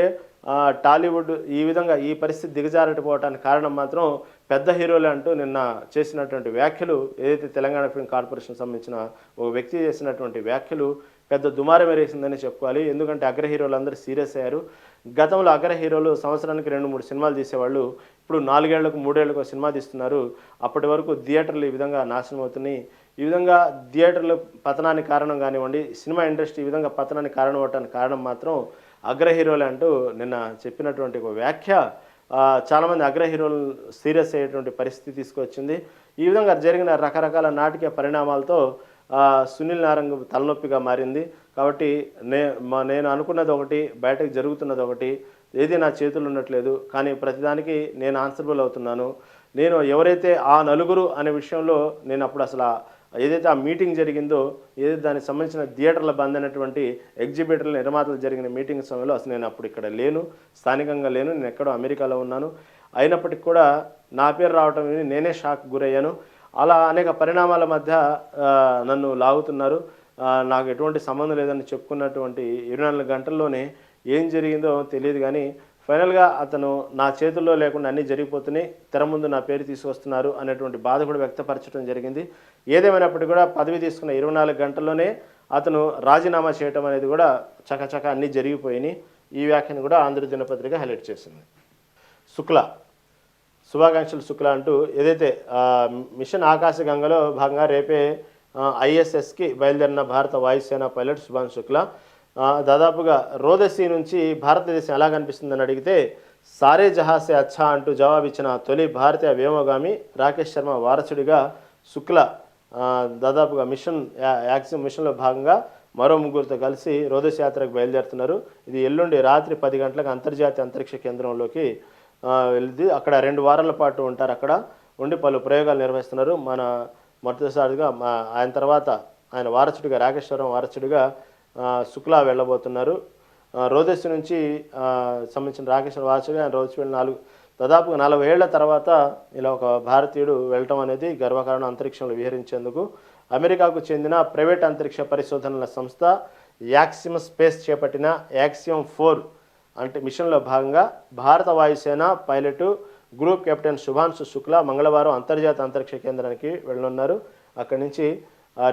టాలీవుడ్ ఈ విధంగా ఈ పరిస్థితి దిగజారకపోవడానికి కారణం మాత్రం పెద్ద హీరోలే అంటూ నిన్న చేసినటువంటి వ్యాఖ్యలు, ఏదైతే తెలంగాణ ఫిల్మ్ కార్పొరేషన్ సంబంధించిన ఒక వ్యక్తి చేసినటువంటి వ్యాఖ్యలు పెద్ద దుమారం వేసిందని చెప్పుకోవాలి. ఎందుకంటే అగ్ర హీరోలు అందరూ సీరియస్ అయ్యారు. గతంలో అగ్ర హీరోలు సంవత్సరానికి 2-3 సినిమాలు తీసేవాళ్ళు, ఇప్పుడు 4 ఏళ్లకు 3 ఏళ్లకు సినిమా తీస్తున్నారు. అప్పటి వరకు థియేటర్లు ఈ విధంగా నాశనం అవుతున్నాయి. ఈ విధంగా థియేటర్లు పతనానికి కారణం కానివ్వండి, సినిమా ఇండస్ట్రీ ఈ విధంగా పతనానికి కారణం అవడానికి కారణం మాత్రం అగ్ర హీరోలే అంటూ నిన్న చెప్పినటువంటి ఒక వ్యాఖ్య చాలామంది అగ్ర హీరోలు సీరియస్ అయ్యేటువంటి పరిస్థితి తీసుకొచ్చింది. ఈ విధంగా జరిగిన రకరకాల నాటకీయ పరిణామాలతో సునీల్ నారంగ్ తలనొప్పిగా మారింది. కాబట్టి నేను అనుకున్నది ఒకటి, బయటకు జరుగుతున్నది ఒకటి, ఏది నా చేతుల్లో ఉండట్లేదు. కానీ ప్రతిదానికి నేను ఆన్సరబుల్ అవుతున్నాను. నేను ఎవరైతే ఆ నలుగురు అనే విషయంలో నేను అప్పుడు అసలు ఏదైతే ఆ మీటింగ్ జరిగిందో, ఏదైతే దానికి సంబంధించిన థియేటర్ల బంద్ అయినటువంటి ఎగ్జిబిటర్ల నిర్మాతలు జరిగిన మీటింగ్ సమయంలో అసలు నేను అప్పుడు ఇక్కడ లేను, స్థానికంగా లేను, నేను ఎక్కడో అమెరికాలో ఉన్నాను. అయినప్పటికీ కూడా నా పేరు రావటం విని నేనే షాక్ గురయ్యాను. అలా అనేక పరిణామాల మధ్య నన్ను లాగుతున్నారు. నాకు ఎటువంటి సంబంధం లేదని చెప్పుకున్నటువంటి 24 గంటల్లోనే ఏం జరిగిందో తెలియదు కానీ ఫైనల్గా అతను నా చేతుల్లో లేకుండా అన్నీ జరిగిపోతున్నాయి, తెర ముందు నా పేరు తీసుకొస్తున్నారు అనేటువంటి బాధ కూడా వ్యక్తపరచడం జరిగింది. ఏదేమైనప్పటికీ కూడా పదవి తీసుకున్న 24 గంటల్లోనే అతను రాజీనామా చేయటం అనేది కూడా చకచక అన్నీ జరిగిపోయినాయి. ఈ వ్యాఖ్యను కూడా ఆంధ్ర దినపత్రిక హైలైట్ చేసింది. శుక్లా శుభాకాంక్షలు శుక్లా అంటూ ఏదైతే మిషన్ ఆకాశగంగలో భాగంగా రేపే ఐఎస్ఎస్కి బయలుదేరిన భారత వాయుసేన పైలట్ శుభాంశు శుక్లా దాదాపుగా రోదసీ నుంచి భారతదేశం ఎలా కనిపిస్తుందని అడిగితే సారే జహాసే అచ్చా అంటూ జవాబిచ్చిన తొలి భారతీయ వ్యోమగామి రాకేష్ శర్మ వారసుడిగా శుక్లా దాదాపుగా మిషన్లో భాగంగా మరో ముగ్గురితో కలిసి రోదసీ యాత్రకు బయలుదేరుతున్నారు. ఇది ఎల్లుండి రాత్రి 10 గంటలకు అంతర్జాతీయ అంతరిక్ష కేంద్రంలోకి వెళ్ళి అక్కడ 2 వారాల పాటు ఉంటారు. అక్కడ ఉండి పలు ప్రయోగాలు నిర్వహిస్తున్నారు. మొదటిసారిగా ఆయన తర్వాత ఆయన వారసుడిగా రాకేష్ శర్మ వారసుడిగా శుక్లా వెళ్ళబోతున్నారు. రోదసి నుంచి సంబంధించిన రాకేష్ వారసుడిగా ఆయన రోజు వెళ్ళి దాదాపుగా 40 ఏళ్ల తర్వాత ఇలా ఒక భారతీయుడు వెళ్ళటం అనేది గర్వకారణం. అంతరిక్షంలో విహరించేందుకు అమెరికాకు చెందిన ప్రైవేట్ అంతరిక్ష పరిశోధనల సంస్థ యాక్సిమ్ స్పేస్ చేపట్టిన యాక్సియం 4 అంటే మిషన్లో భాగంగా భారత వాయుసేన pilot group captain Shubhanshu Shukla మంగళవారం అంతర్జాతీయ అంతరిక్ష కేంద్రానికి వెళ్ళనున్నారు. అక్కడి నుంచి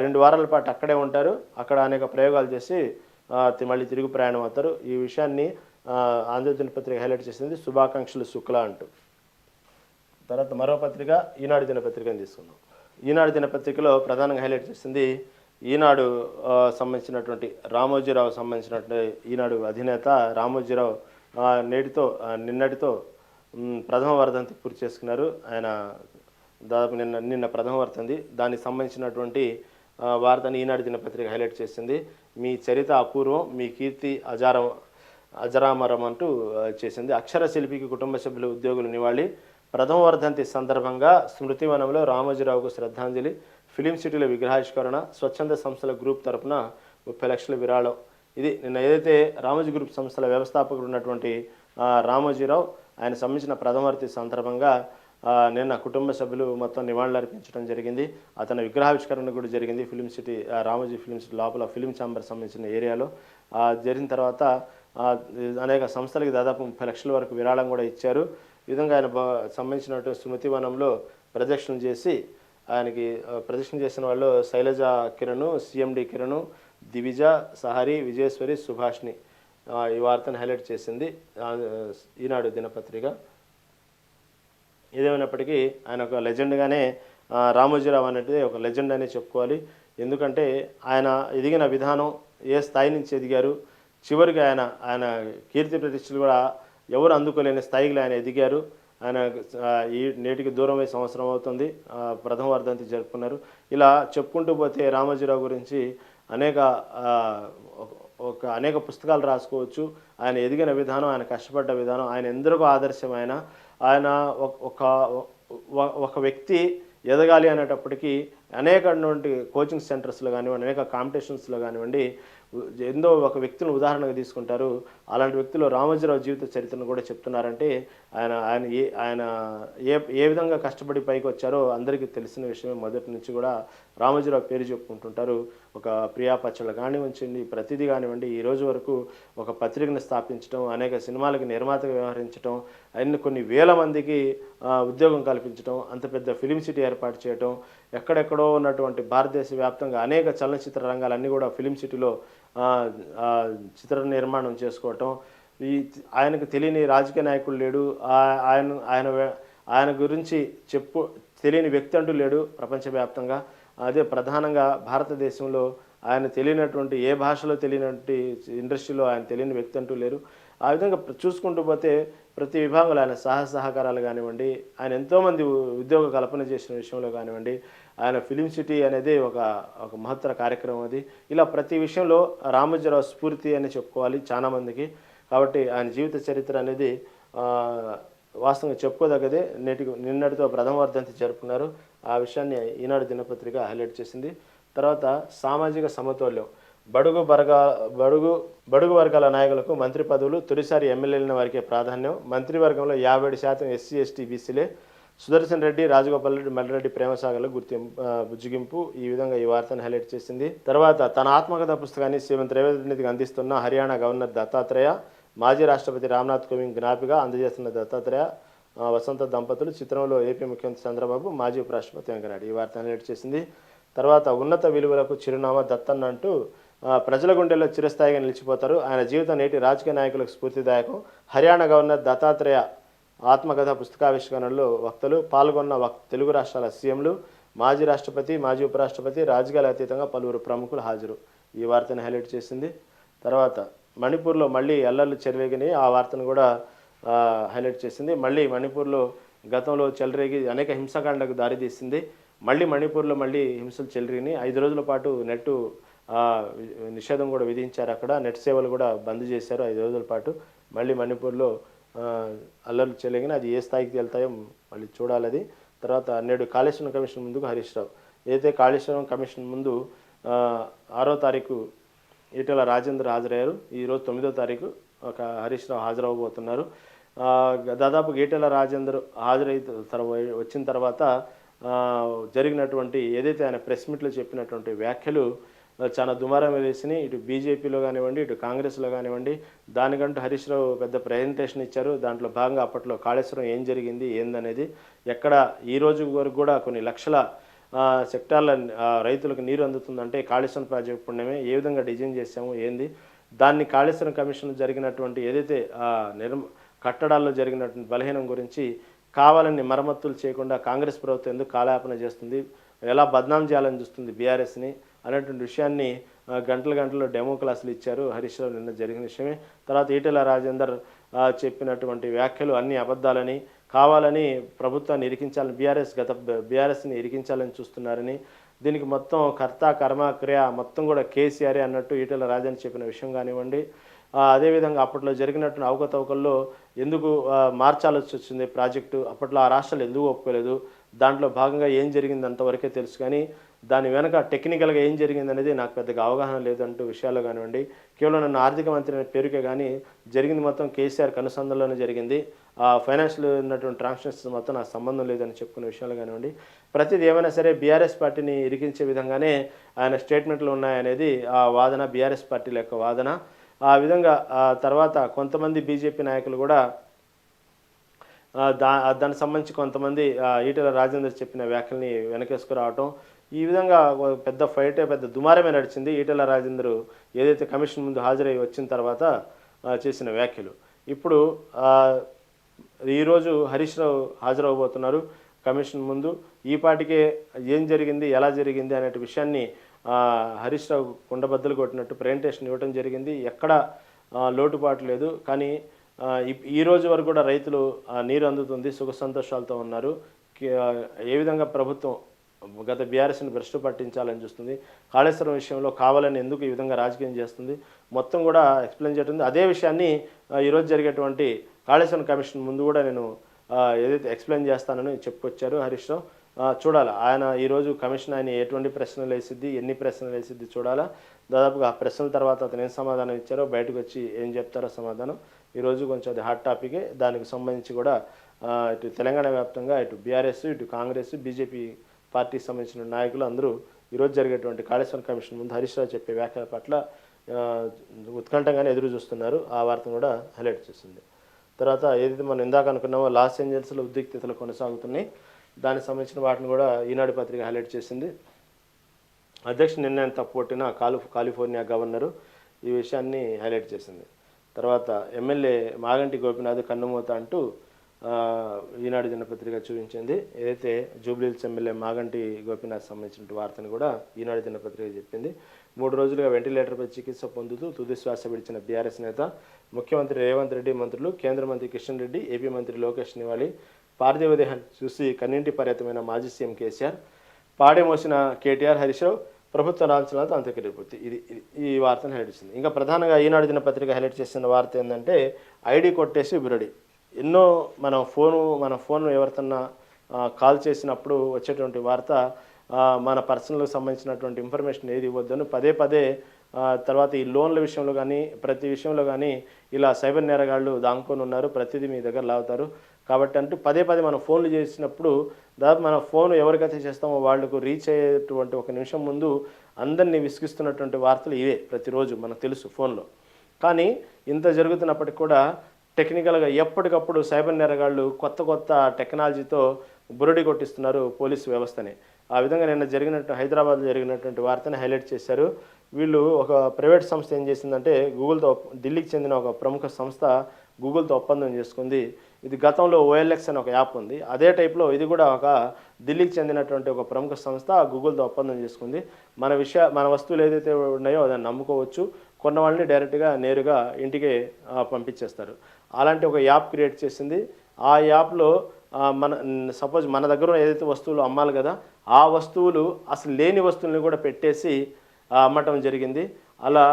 2 వారాల పాటు అక్కడే ఉంటారు. అక్కడ అనేక ప్రయోగాలు చేసి మళ్ళీ తిరుగు ప్రయాణం అవుతారు. ఈ విషయాన్ని ఆంధ్ర దినపత్రిక హైలైట్ చేసింది. శుభాకాంక్షలు శుక్లా అంటూ. తర్వాత మరో పత్రిక ఈనాడు దినపత్రికను తీసుకుందాం. ఈనాడు దినపత్రికలో ప్రధానంగా హైలైట్ చేసింది ఈనాడు సంబంధించినటువంటి రామోజీరావు సంబంధించినటువంటి ఈనాడు అధినేత రామోజీరావు నిన్నటితో ప్రథమ వర్ధంతి పూర్తి చేసుకున్నారు. ఆయన దాదాపు నిన్న ప్రథమ వర్ధంతి. దానికి సంబంధించినటువంటి వార్తని ఈనాడు దినపత్రిక హైలైట్ చేసింది. మీ చరిత్ర అపూర్వం, మీ కీర్తి అజరామరం అంటూ చేసింది. అక్షర శిల్పికి కుటుంబ సభ్యులు ఉద్యోగులు నివాళి. ప్రథమ వర్ధంతి సందర్భంగా స్మృతివనంలో రామోజీరావుకు శ్రద్ధాంజలి. ఫిలిం సిటీలో విగ్రహావిష్కరణ. స్వచ్ఛంద సంస్థల గ్రూప్ తరపున 30 లక్షల విరాళం. ఇది నిన్న ఏదైతే రామోజీ గ్రూప్ సంస్థల వ్యవస్థాపకుడు ఉన్నటువంటి రామోజీరావు ఆయన సంబంధించిన ప్రథమ వర్ధంతి సందర్భంగా నిన్న కుటుంబ సభ్యులు మొత్తం నివాళులు అర్పించడం జరిగింది. అతని విగ్రహావిష్కరణ కూడా జరిగింది film city Ramoji film city లోపల ఫిలిం ఛాంబర్ సంబంధించిన ఏరియాలో. జరిగిన తర్వాత అనేక సంస్థలకి దాదాపు 30 లక్షల వరకు విరాళం కూడా ఇచ్చారు. ఈ విధంగా ఆయన సంబంధించినటువంటి స్మృతివనంలో ప్రదక్షిణ చేసి ఆయనకి ప్రదక్షిణ చేసిన వాళ్ళు శైలజ కిరణ్, సిఎండి కిరణ్, దివిజ, సహరి, విజయేశ్వరి, సుభాష్ని. ఈ వార్తను హైలైట్ చేసింది ఈనాడు దినపత్రిక. ఏదేమైనప్పటికీ ఆయన ఒక లెజెండ్గానే రామోజీరావు అనేది ఒక లెజెండ్ అనే చెప్పుకోవాలి. ఎందుకంటే ఆయన ఎదిగిన విధానం, ఏ స్థాయి నుంచి ఎదిగారు, చివరికి ఆయన కీర్తి ప్రతిష్టలు కూడా ఎవరు అందుకోలేని స్థాయిలో ఆయన ఎదిగారు. ఆయన ఈ నేటికి దూరమై సంవత్సరం అవుతుంది. ప్రథమ వర్ధంతి జరుపుకున్నారు. ఇలా చెప్పుకుంటూ పోతే రామోజీరావు గురించి అనేక పుస్తకాలు రాసుకోవచ్చు. ఆయన ఎదిగిన విధానం, ఆయన కష్టపడ్డ విధానం, ఆయన ఎందరికో ఆదర్శమైన ఆయన ఒక వ్యక్తి ఎదగాలి అనేటప్పటికీ అనేకటువంటి కోచింగ్ సెంటర్స్లో కానివ్వండి, అనేక కాంపిటీషన్స్లో కానివ్వండి, ఎంతో ఒక వ్యక్తిని ఉదాహరణగా తీసుకుంటారు. అలాంటి వ్యక్తులు రామోజీరావు జీవిత చరిత్రను కూడా చెప్తున్నారంటే ఆయన ఏ విధంగా కష్టపడి పైకి వచ్చారో అందరికీ తెలిసిన విషయమే. మొదటి నుంచి కూడా రామోజీరావు పేరు చెప్పుకుంటుంటారు. ఒక ప్రియా పచ్చళ్ళ కానివ్వండి, ప్రతిదీ కానివ్వండి, ఈ రోజు వరకు ఒక పత్రికను స్థాపించడం, అనేక సినిమాలకు నిర్మాతగా వ్యవహరించడం, కొన్ని వేల మందికి ఉద్యోగం కల్పించడం, అంత పెద్ద ఫిలిం సిటీ ఏర్పాటు చేయడం, ఎక్కడెక్కడో ఉన్నటువంటి భారతదేశ వ్యాప్తంగా అనేక చలనచిత్ర రంగాలన్నీ కూడా ఫిలిం సిటీలో చిత్ర నిర్మాణం చేసుకోవటం. ఆయనకు తెలియని రాజకీయ నాయకుడు లేడు, ఆయన గురించి తెలియని వ్యక్తి అంటూ లేడు ప్రపంచవ్యాప్తంగా. అదే ప్రధానంగా భారతదేశంలో ఆయన తెలియనటువంటి, ఏ భాషలో తెలియనటువంటి ఇండస్ట్రీలో ఆయన తెలియని వ్యక్తి అంటూ లేరు. ఆ విధంగా చూసుకుంటూ పోతే ప్రతి విభాగంలో ఆయన సహకారాలు కానివ్వండి, ఆయన ఎంతోమంది ఉద్యోగ కల్పన చేసిన విషయంలో కానివ్వండి, ఆయన ఫిలిం సిటీ అనేది ఒక ఒక మహత్తర కార్యక్రమం అది. ఇలా ప్రతి విషయంలో రామోజీరావు స్ఫూర్తి అని చెప్పుకోవాలి చాలామందికి. కాబట్టి ఆయన జీవిత చరిత్ర అనేది వాస్తవంగా చెప్పుకోదగ్గదే. నిన్నటితో ప్రథమ వర్ధంతి జరుపుకున్నారు. ఆ విషయాన్ని ఈనాడు దినపత్రిక హైలైట్ చేసింది. తర్వాత సామాజిక సమతౌల్యం, బడుగు వర్గా బడుగు బడుగు వర్గాల నాయకులకు మంత్రి పదవులు, తొలిసారి ఎమ్మెల్యేలైన వారికే ప్రాధాన్యం, మంత్రివర్గంలో 57% ఎస్సీ ఎస్టీ బీసీలే, సుదర్శన్ రెడ్డి, రాజగోపాల్ రెడ్డి, మల్లిరెడ్డి ప్రేమసాగర్లు బుజ్జిగింపు. ఈ విధంగా ఈ వార్తను హైలైట్ చేసింది. తర్వాత తన ఆత్మకథ పుస్తకాన్ని శ్రీమంత్ రేవంత్ రెడ్డికి అందిస్తున్న హర్యానా గవర్నర్ దత్తాత్రేయ, మాజీ రాష్ట్రపతి రామ్నాథ్ కోవింద్ జ్ఞాపిగా అందజేస్తున్న దత్తాత్రేయ వసంత దంపతులు, చిత్రంలో ఏపీ ముఖ్యమంత్రి చంద్రబాబు, మాజీ ఉపరాష్ట్రపతి వెంకయ్యనాయుడు. ఈ వార్త హైలైట్ చేసింది. తర్వాత ఉన్నత విలువలకు చిరునామా దత్తన్న అంటూ ప్రజల గుండెల్లో చిరస్థాయిగా నిలిచిపోతారు. ఆయన జీవితం నేటి రాజకీయ నాయకులకు స్ఫూర్తిదాయకం. హర్యానా గవర్నర్ దత్తాత్రేయ ఆత్మకథ పుస్తకావిష్కరణలో వక్తలు పాల్గొన్న తెలుగు రాష్ట్రాల సీఎంలు, మాజీ రాష్ట్రపతి, మాజీ ఉపరాష్ట్రపతి, రాజకీయాల అతీతంగా పలువురు ప్రముఖులు హాజరు. ఈ వార్తను హైలైట్ చేసింది. తర్వాత మణిపూర్లో మళ్ళీ అల్లర్లు చెలరేగినాయి. ఆ వార్తను కూడా హైలైట్ చేసింది. మళ్ళీ మణిపూర్లో గతంలో చెలరేగి అనేక హింసాకాండకు దారితీసింది. మళ్ళీ మణిపూర్లో మళ్ళీ హింసలు చెలరేగినాయి. 5 రోజుల పాటు నెట్ నిషేధం కూడా విధించారు. అక్కడ నెట్ సేవలు కూడా బంద్ చేశారు 5 రోజుల పాటు. మళ్ళీ మణిపూర్లో అల్లర్లు చెలరేగిన అది ఏ స్థాయికి వెళ్తాయో మళ్ళీ చూడాలి. అది తర్వాత నేడు కాళేశ్వరం కమిషన్ ముందుకు హరీష్ రావు. ఏదైతే కాళేశ్వరం కమిషన్ ముందు 6వ తారీఖు ఈటెల రాజేందర్ హాజరయ్యారు. ఈరోజు 9వ తారీఖు హరీష్ రావు హాజరవబోతున్నారు. దాదాపు ఈటెల రాజేందర్ వచ్చిన తర్వాత జరిగినటువంటి ఏదైతే ఆయన ప్రెస్ మీట్లో చెప్పినటువంటి వ్యాఖ్యలు చాలా దుమారం వేసినాయి. ఇటు బీజేపీలో కానివ్వండి, ఇటు కాంగ్రెస్లో కానివ్వండి. దానికంటూ హరీష్ రావు పెద్ద ప్రజెంటేషన్ ఇచ్చారు. దాంట్లో భాగంగా అప్పట్లో కాళేశ్వరం ఏం జరిగింది ఏందనేది, ఎక్కడ ఈ రోజు వరకు కూడా కొన్ని లక్షల సెక్టార్ల రైతులకు నీరు అందుతుందంటే కాళేశ్వరం ప్రాజెక్టు పుణ్యమే. ఏ విధంగా డిజైన్ చేశాము ఏంది, దాన్ని కాళేశ్వరం కమిషన్ జరిగినటువంటి ఏదైతే కట్టడాల్లో జరిగినటువంటి బలహీనం గురించి కావాలని మరమ్మతులు చేయకుండా కాంగ్రెస్ ప్రభుత్వం ఎందుకు కాలయాపన చేస్తుంది, ఎలా బద్నాం చేయాలని చూస్తుంది బీఆర్ఎస్ని అనేటువంటి విషయాన్ని గంటలు డెమో క్లాసులు ఇచ్చారు హరీష్ రావు. నిన్న జరిగిన విషయమే. తర్వాత ఈటెల రాజేందర్ చెప్పినటువంటి వ్యాఖ్యలు అన్ని అబద్ధాలని, కావాలని ప్రభుత్వాన్ని ఇరికించాలని బీఆర్ఎస్ని ఇరికించాలని చూస్తున్నారని, దీనికి మొత్తం కర్త కర్మ క్రియ మొత్తం కూడా కేసీఆర్ అన్నట్టు ఈటెల రాజేందర్ చెప్పిన విషయం కానివ్వండి. అదేవిధంగా అప్పట్లో జరిగినటువంటి అవకతవకల్లో ఎందుకు మార్చాల్సి వచ్చింది ప్రాజెక్టు, అప్పట్లో ఆ రాష్ట్రాలు ఎందుకు ఒప్పుకోలేదు, దాంట్లో భాగంగా ఏం జరిగింది అంతవరకే తెలుసు, కానీ దాని వెనక టెక్నికల్గా ఏం జరిగింది అనేది నాకు పెద్దగా అవగాహన లేదంటూ విషయాలు కానివ్వండి. కేవలం నన్ను ఆర్థిక మంత్రి అనే పేరుకే కానీ జరిగింది మొత్తం కేసీఆర్ కనుసంధంలోనే జరిగింది, ఫైనాన్షియల్ ఉన్నటువంటి ట్రాన్సాక్షన్స్ మొత్తం నాకు సంబంధం లేదని చెప్పుకునే విషయాలు కానివ్వండి. ప్రతిదీ ఏమైనా సరే బీఆర్ఎస్ పార్టీని ఇరికించే విధంగానే ఆయన స్టేట్మెంట్లు ఉన్నాయనేది ఆ వాదన, బీఆర్ఎస్ పార్టీల యొక్క వాదన. ఆ విధంగా తర్వాత కొంతమంది బీజేపీ నాయకులు కూడా దానికి సంబంధించి కొంతమంది ఈటెల రాజేందర్ చెప్పిన వ్యాఖ్యల్ని వెనకేసుకురావటం, ఈ విధంగా పెద్ద పెద్ద దుమారమే నడిచింది. ఈటెల రాజేందర్ ఏదైతే కమిషన్ ముందు హాజరై వచ్చిన తర్వాత చేసిన వ్యాఖ్యలు. ఇప్పుడు ఈరోజు హరీష్ రావు హాజరవబోతున్నారు కమిషన్ ముందు. ఈ పాటికే ఏం జరిగింది, ఎలా జరిగింది అనే విషయాన్ని హరీష్ రావు కుండబద్దలు కొట్టినట్టు ప్రజెంటేషన్ ఇవ్వడం జరిగింది. ఎక్కడ లోటుపాటు లేదు. కానీ ఈ రోజు వరకు కూడా రైతులు నీరు అందుతుంది, సుఖ సంతోషాలతో ఉన్నారు. ఏ విధంగా ప్రభుత్వం గత బీఆర్ఎస్ని భ్రష్టు పట్టించాలని చూస్తుంది, కాళేశ్వరం విషయంలో కావాలని ఎందుకు ఈ విధంగా రాజకీయం చేస్తుంది, మొత్తం కూడా ఎక్స్ప్లెయిన్ చేయడం. అదే విషయాన్ని ఈరోజు జరిగేటువంటి కాళేశ్వరం కమిషన్ ముందు కూడా నేను ఏదైతే ఎక్స్ప్లెయిన్ చేస్తానని చెప్పుకొచ్చారు హరీష్ రావు. చూడాలి ఆయన ఈరోజు కమిషన్ ఆయన ఎటువంటి ప్రశ్నలు వేసిద్ది, ఎన్ని ప్రశ్నలు వేసిద్ది చూడాలా. దాదాపుగా ఆ ప్రశ్నల తర్వాత అతను ఏం సమాధానం ఇచ్చారో, బయటకు వచ్చి ఏం చెప్తారో సమాధానం. ఈరోజు కొంచెం అది హాట్ టాపికే. దానికి సంబంధించి కూడా ఇటు తెలంగాణ వ్యాప్తంగా ఇటు బీఆర్ఎస్, ఇటు కాంగ్రెస్, బీజేపీ పార్టీకి సంబంధించిన నాయకులు అందరూ ఈరోజు జరిగేటువంటి కాళేశ్వరం కమిషన్ ముందు హరీష్ రావు చెప్పే వ్యాఖ్యల పట్ల ఉత్కంఠంగానే ఎదురు చూస్తున్నారు. ఆ వార్తను కూడా హైలైట్ చేస్తుంది. తర్వాత ఏదైతే మనం ఇందాక అనుకున్నామో లాస్ ఏంజల్స్లో ఉద్రిక్తతలు కొనసాగుతున్నాయి, దానికి సంబంధించిన వాటిని కూడా ఈనాడు పత్రిక హైలైట్ చేసింది. అధ్యక్షుడు నిర్ణయం తప్పుకొట్టిన కాలిఫోర్నియా గవర్నరు ఈ విషయాన్ని హైలైట్ చేసింది. తర్వాత ఎమ్మెల్యే మాగంటి గోపీనాథ్ కన్నుమూత అంటూ ఈనాడు దినపత్రిక చూపించింది. ఏదైతే జూబ్లీహిల్స్ ఎమ్మెల్యే మాగంటి గోపీనాథ్ సంబంధించిన వార్తను కూడా ఈనాడు దినపత్రిక చెప్పింది. 3 రోజులుగా వెంటిలేటర్పై చికిత్స పొందుతూ తుది శ్వాస విడిచిన బీఆర్ఎస్ నేత, ముఖ్యమంత్రి రేవంత్ రెడ్డి, మంత్రులు, కేంద్ర మంత్రి కిషన్ రెడ్డి, ఏపీ మంత్రి లోకేష్ నివాళి, పార్థివ దేహాన్ని చూసి కన్నీటి పర్యతమైన మాజీ సీఎం కేసీఆర్, పాడే మోసిన కేటీఆర్, హరీష్ రావు ప్రభుత్వ లాంఛనాలతో అంత్యక్రియలు పూర్తి. ఈ వార్తను హైలైట్ చేసింది. ఇంకా ప్రధానంగా ఈనాడు దినపత్రిక హైలైట్ చేసిన వార్త ఏంటంటే ఐడి కొట్టేసి బురడి. ఎన్నో మన ఫోన్ ఎవరికన్నా కాల్ చేసినప్పుడు వచ్చేటువంటి వార్త మన పర్సనల్కి సంబంధించినటువంటి ఇన్ఫర్మేషన్ ఏది ఇవ్వద్దని పదే పదే తర్వాత ఈ లోన్ల విషయంలో కానీ ప్రతి విషయంలో కానీ ఇలా సైబర్ నేరగాళ్ళు దాంకొని ఉన్నారు, ప్రతిదీ మీ దగ్గర లాగుతారు కాబట్టి అంటూ పదే పదే మనం ఫోన్లు చేసినప్పుడు దాదాపు మన ఫోన్ ఎవరికైతే చేస్తామో వాళ్లకు రీచ్ అయ్యేటువంటి ఒక నిమిషం ముందు అందరినీ విసిగిస్తున్నటువంటి వార్తలు ఇవే ప్రతిరోజు మనకు తెలుసు ఫోన్లో. కానీ ఇంత జరుగుతున్నప్పటికి కూడా టెక్నికల్గా ఎప్పటికప్పుడు సైబర్ నేరగాళ్ళు కొత్త టెక్నాలజీతో బురడి కొట్టిస్తున్నారు పోలీసు వ్యవస్థని. ఆ విధంగా నిన్న హైదరాబాద్లో జరిగినటువంటి వార్తని హైలైట్ చేశారు. వీళ్ళు ఒక ప్రైవేట్ సంస్థ ఏం చేసిందంటే ఢిల్లీకి చెందిన ఒక ప్రముఖ సంస్థ గూగుల్తో ఒప్పందం చేసుకుంది. ఇది గతంలో OLX అని ఒక యాప్ ఉంది, అదే టైప్లో ఇది కూడా ఒక ఢిల్లీకి చెందినటువంటి ఒక ప్రముఖ సంస్థ గూగుల్తో ఒప్పందం చేసుకుంది. మన వస్తువులు ఏదైతే ఉన్నాయో దాన్ని నమ్ముకోవచ్చు, కొన్న వాళ్ళని డైరెక్ట్గా నేరుగా ఇంటికే పంపించేస్తారు. అలాంటి ఒక యాప్ క్రియేట్ చేసింది. ఆ యాప్లో సపోజ్ మన దగ్గర ఏదైతే వస్తువులు అమ్మాలి కదా, ఆ వస్తువులు అసలు లేని వస్తువుల్ని కూడా పెట్టేసి అమ్మటం జరిగింది. అలా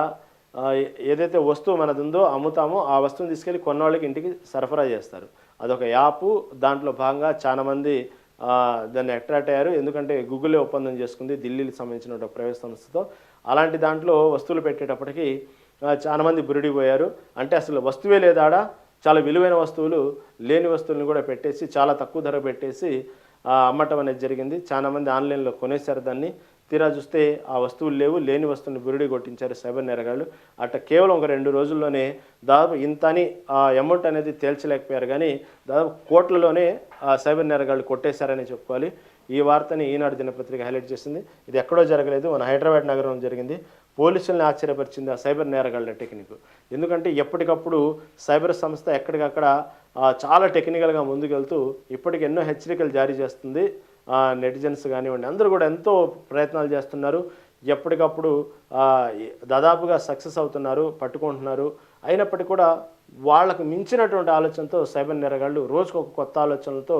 ఏదైతే వస్తువు మనది ఉందో అమ్ముతామో ఆ వస్తువుని తీసుకెళ్ళి కొన్నవాళ్ళకి ఇంటికి సరఫరా చేస్తారు. అదొక యాప్. దాంట్లో భాగంగా చాలామంది దాన్ని అట్రాక్ట్ అయ్యారు. ఎందుకంటే గూగులే ఒప్పందం చేసుకుంది ఢిల్లీకి సంబంధించిన ఒక ప్రైవేట్ సంస్థతో. అలాంటి దాంట్లో వస్తువులు పెట్టేటప్పటికి చాలామంది బురిడిపోయారు. అంటే అసలు వస్తువే లేదాడా, చాలా విలువైన వస్తువులు లేని వస్తువులను కూడా పెట్టేసి చాలా తక్కువ ధర పెట్టేసి అమ్మటం అనేది జరిగింది. చాలామంది ఆన్లైన్లో కొనేశారు దాన్ని. తీరా చూస్తే ఆ వస్తువులు లేవు, లేని వస్తువుని బురిడి కొట్టించారు సైబర్ నేరగాళ్ళు. అట్లా కేవలం ఒక 2 రోజుల్లోనే దాదాపు ఇంతని ఆ అమౌంట్ అనేది తేల్చలేకపోయారు, కానీ దాదాపు కోట్లలోనే ఆ సైబర్ నేరగాళ్ళు కొట్టేశారని చెప్పుకోవాలి. ఈ వార్తని ఈనాడు దినపత్రిక హైలైట్ చేసింది. ఇది ఎక్కడో జరగలేదు, మన హైదరాబాద్ నగరంలో జరిగింది. పోలీసుల్ని ఆశ్చర్యపరిచింది ఆ సైబర్ నేరగాళ్ళ టెక్నిక్. ఎందుకంటే ఎప్పటికప్పుడు సైబర్ సంస్థ ఎక్కడికక్కడ చాలా టెక్నికల్గా ముందుకెళ్తూ ఇప్పటికి ఎన్నో హెచ్చరికలు జారీ చేస్తుంది. నెటిజన్స్ కానివ్వండి అందరూ కూడా ఎంతో ప్రయత్నాలు చేస్తున్నారు. ఎప్పటికప్పుడు దాదాపుగా సక్సెస్ అవుతున్నారు, పట్టుకుంటున్నారు. అయినప్పటికీ కూడా వాళ్ళకు మించినటువంటి ఆలోచనతో సైబర్ నేరగాళ్ళు రోజుకు ఒక కొత్త ఆలోచనలతో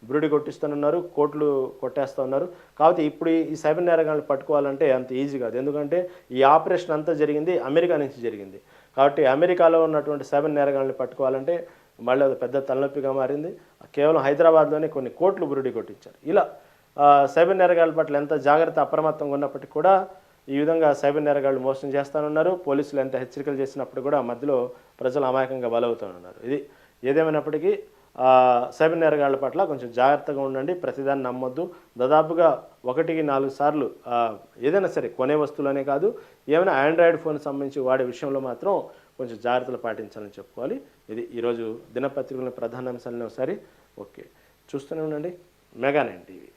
బురిడి కొట్టిస్తున్నారు, కోట్లు కొట్టేస్తూ ఉన్నారు. కాబట్టి ఇప్పుడు ఈ సైబర్ నేరగాళ్ళని పట్టుకోవాలంటే అంత ఈజీ కాదు. ఎందుకంటే ఈ ఆపరేషన్ అంతా జరిగింది అమెరికా నుంచి జరిగింది. కాబట్టి అమెరికాలో ఉన్నటువంటి సైబర్ నేరగాళ్ళని పట్టుకోవాలంటే మళ్ళీ అది పెద్ద తలనొప్పిగా మారింది. కేవలం హైదరాబాద్లోనే కొన్ని కోట్లు బురిడి కొట్టించారు. ఇలా సైబర్ నేరగాళ్ళ పట్ల ఎంత జాగ్రత్త అప్రమత్తంగా ఉన్నప్పటికీ కూడా ఈ విధంగా సైబర్ నేరగాళ్ళు మోసం చేస్తానున్నారు. పోలీసులు ఎంత హెచ్చరికలు చేసినప్పుడు కూడా మధ్యలో ప్రజలు అమాయకంగా బలవుతున్నారు. ఇది ఏదేమైనప్పటికీ సైబర్ నేరగాళ్ళ పట్ల కొంచెం జాగ్రత్తగా ఉండండి, ప్రతిదాన్ని నమ్మొద్దు. దాదాపుగా 1కి 4 సార్లు ఏదైనా సరే కొనే వస్తువులనే కాదు, ఏమైనా ఆండ్రాయిడ్ ఫోన్ సంబంధించి వాడే విషయంలో మాత్రం కొంచెం జాగ్రత్తలు పాటించాలని చెప్పుకోవాలి. ఇది ఈరోజు దినపత్రికల ప్రధాన అంశాలను ఒకసారి చూస్తూనే ఉండండి. Mega 9 TV.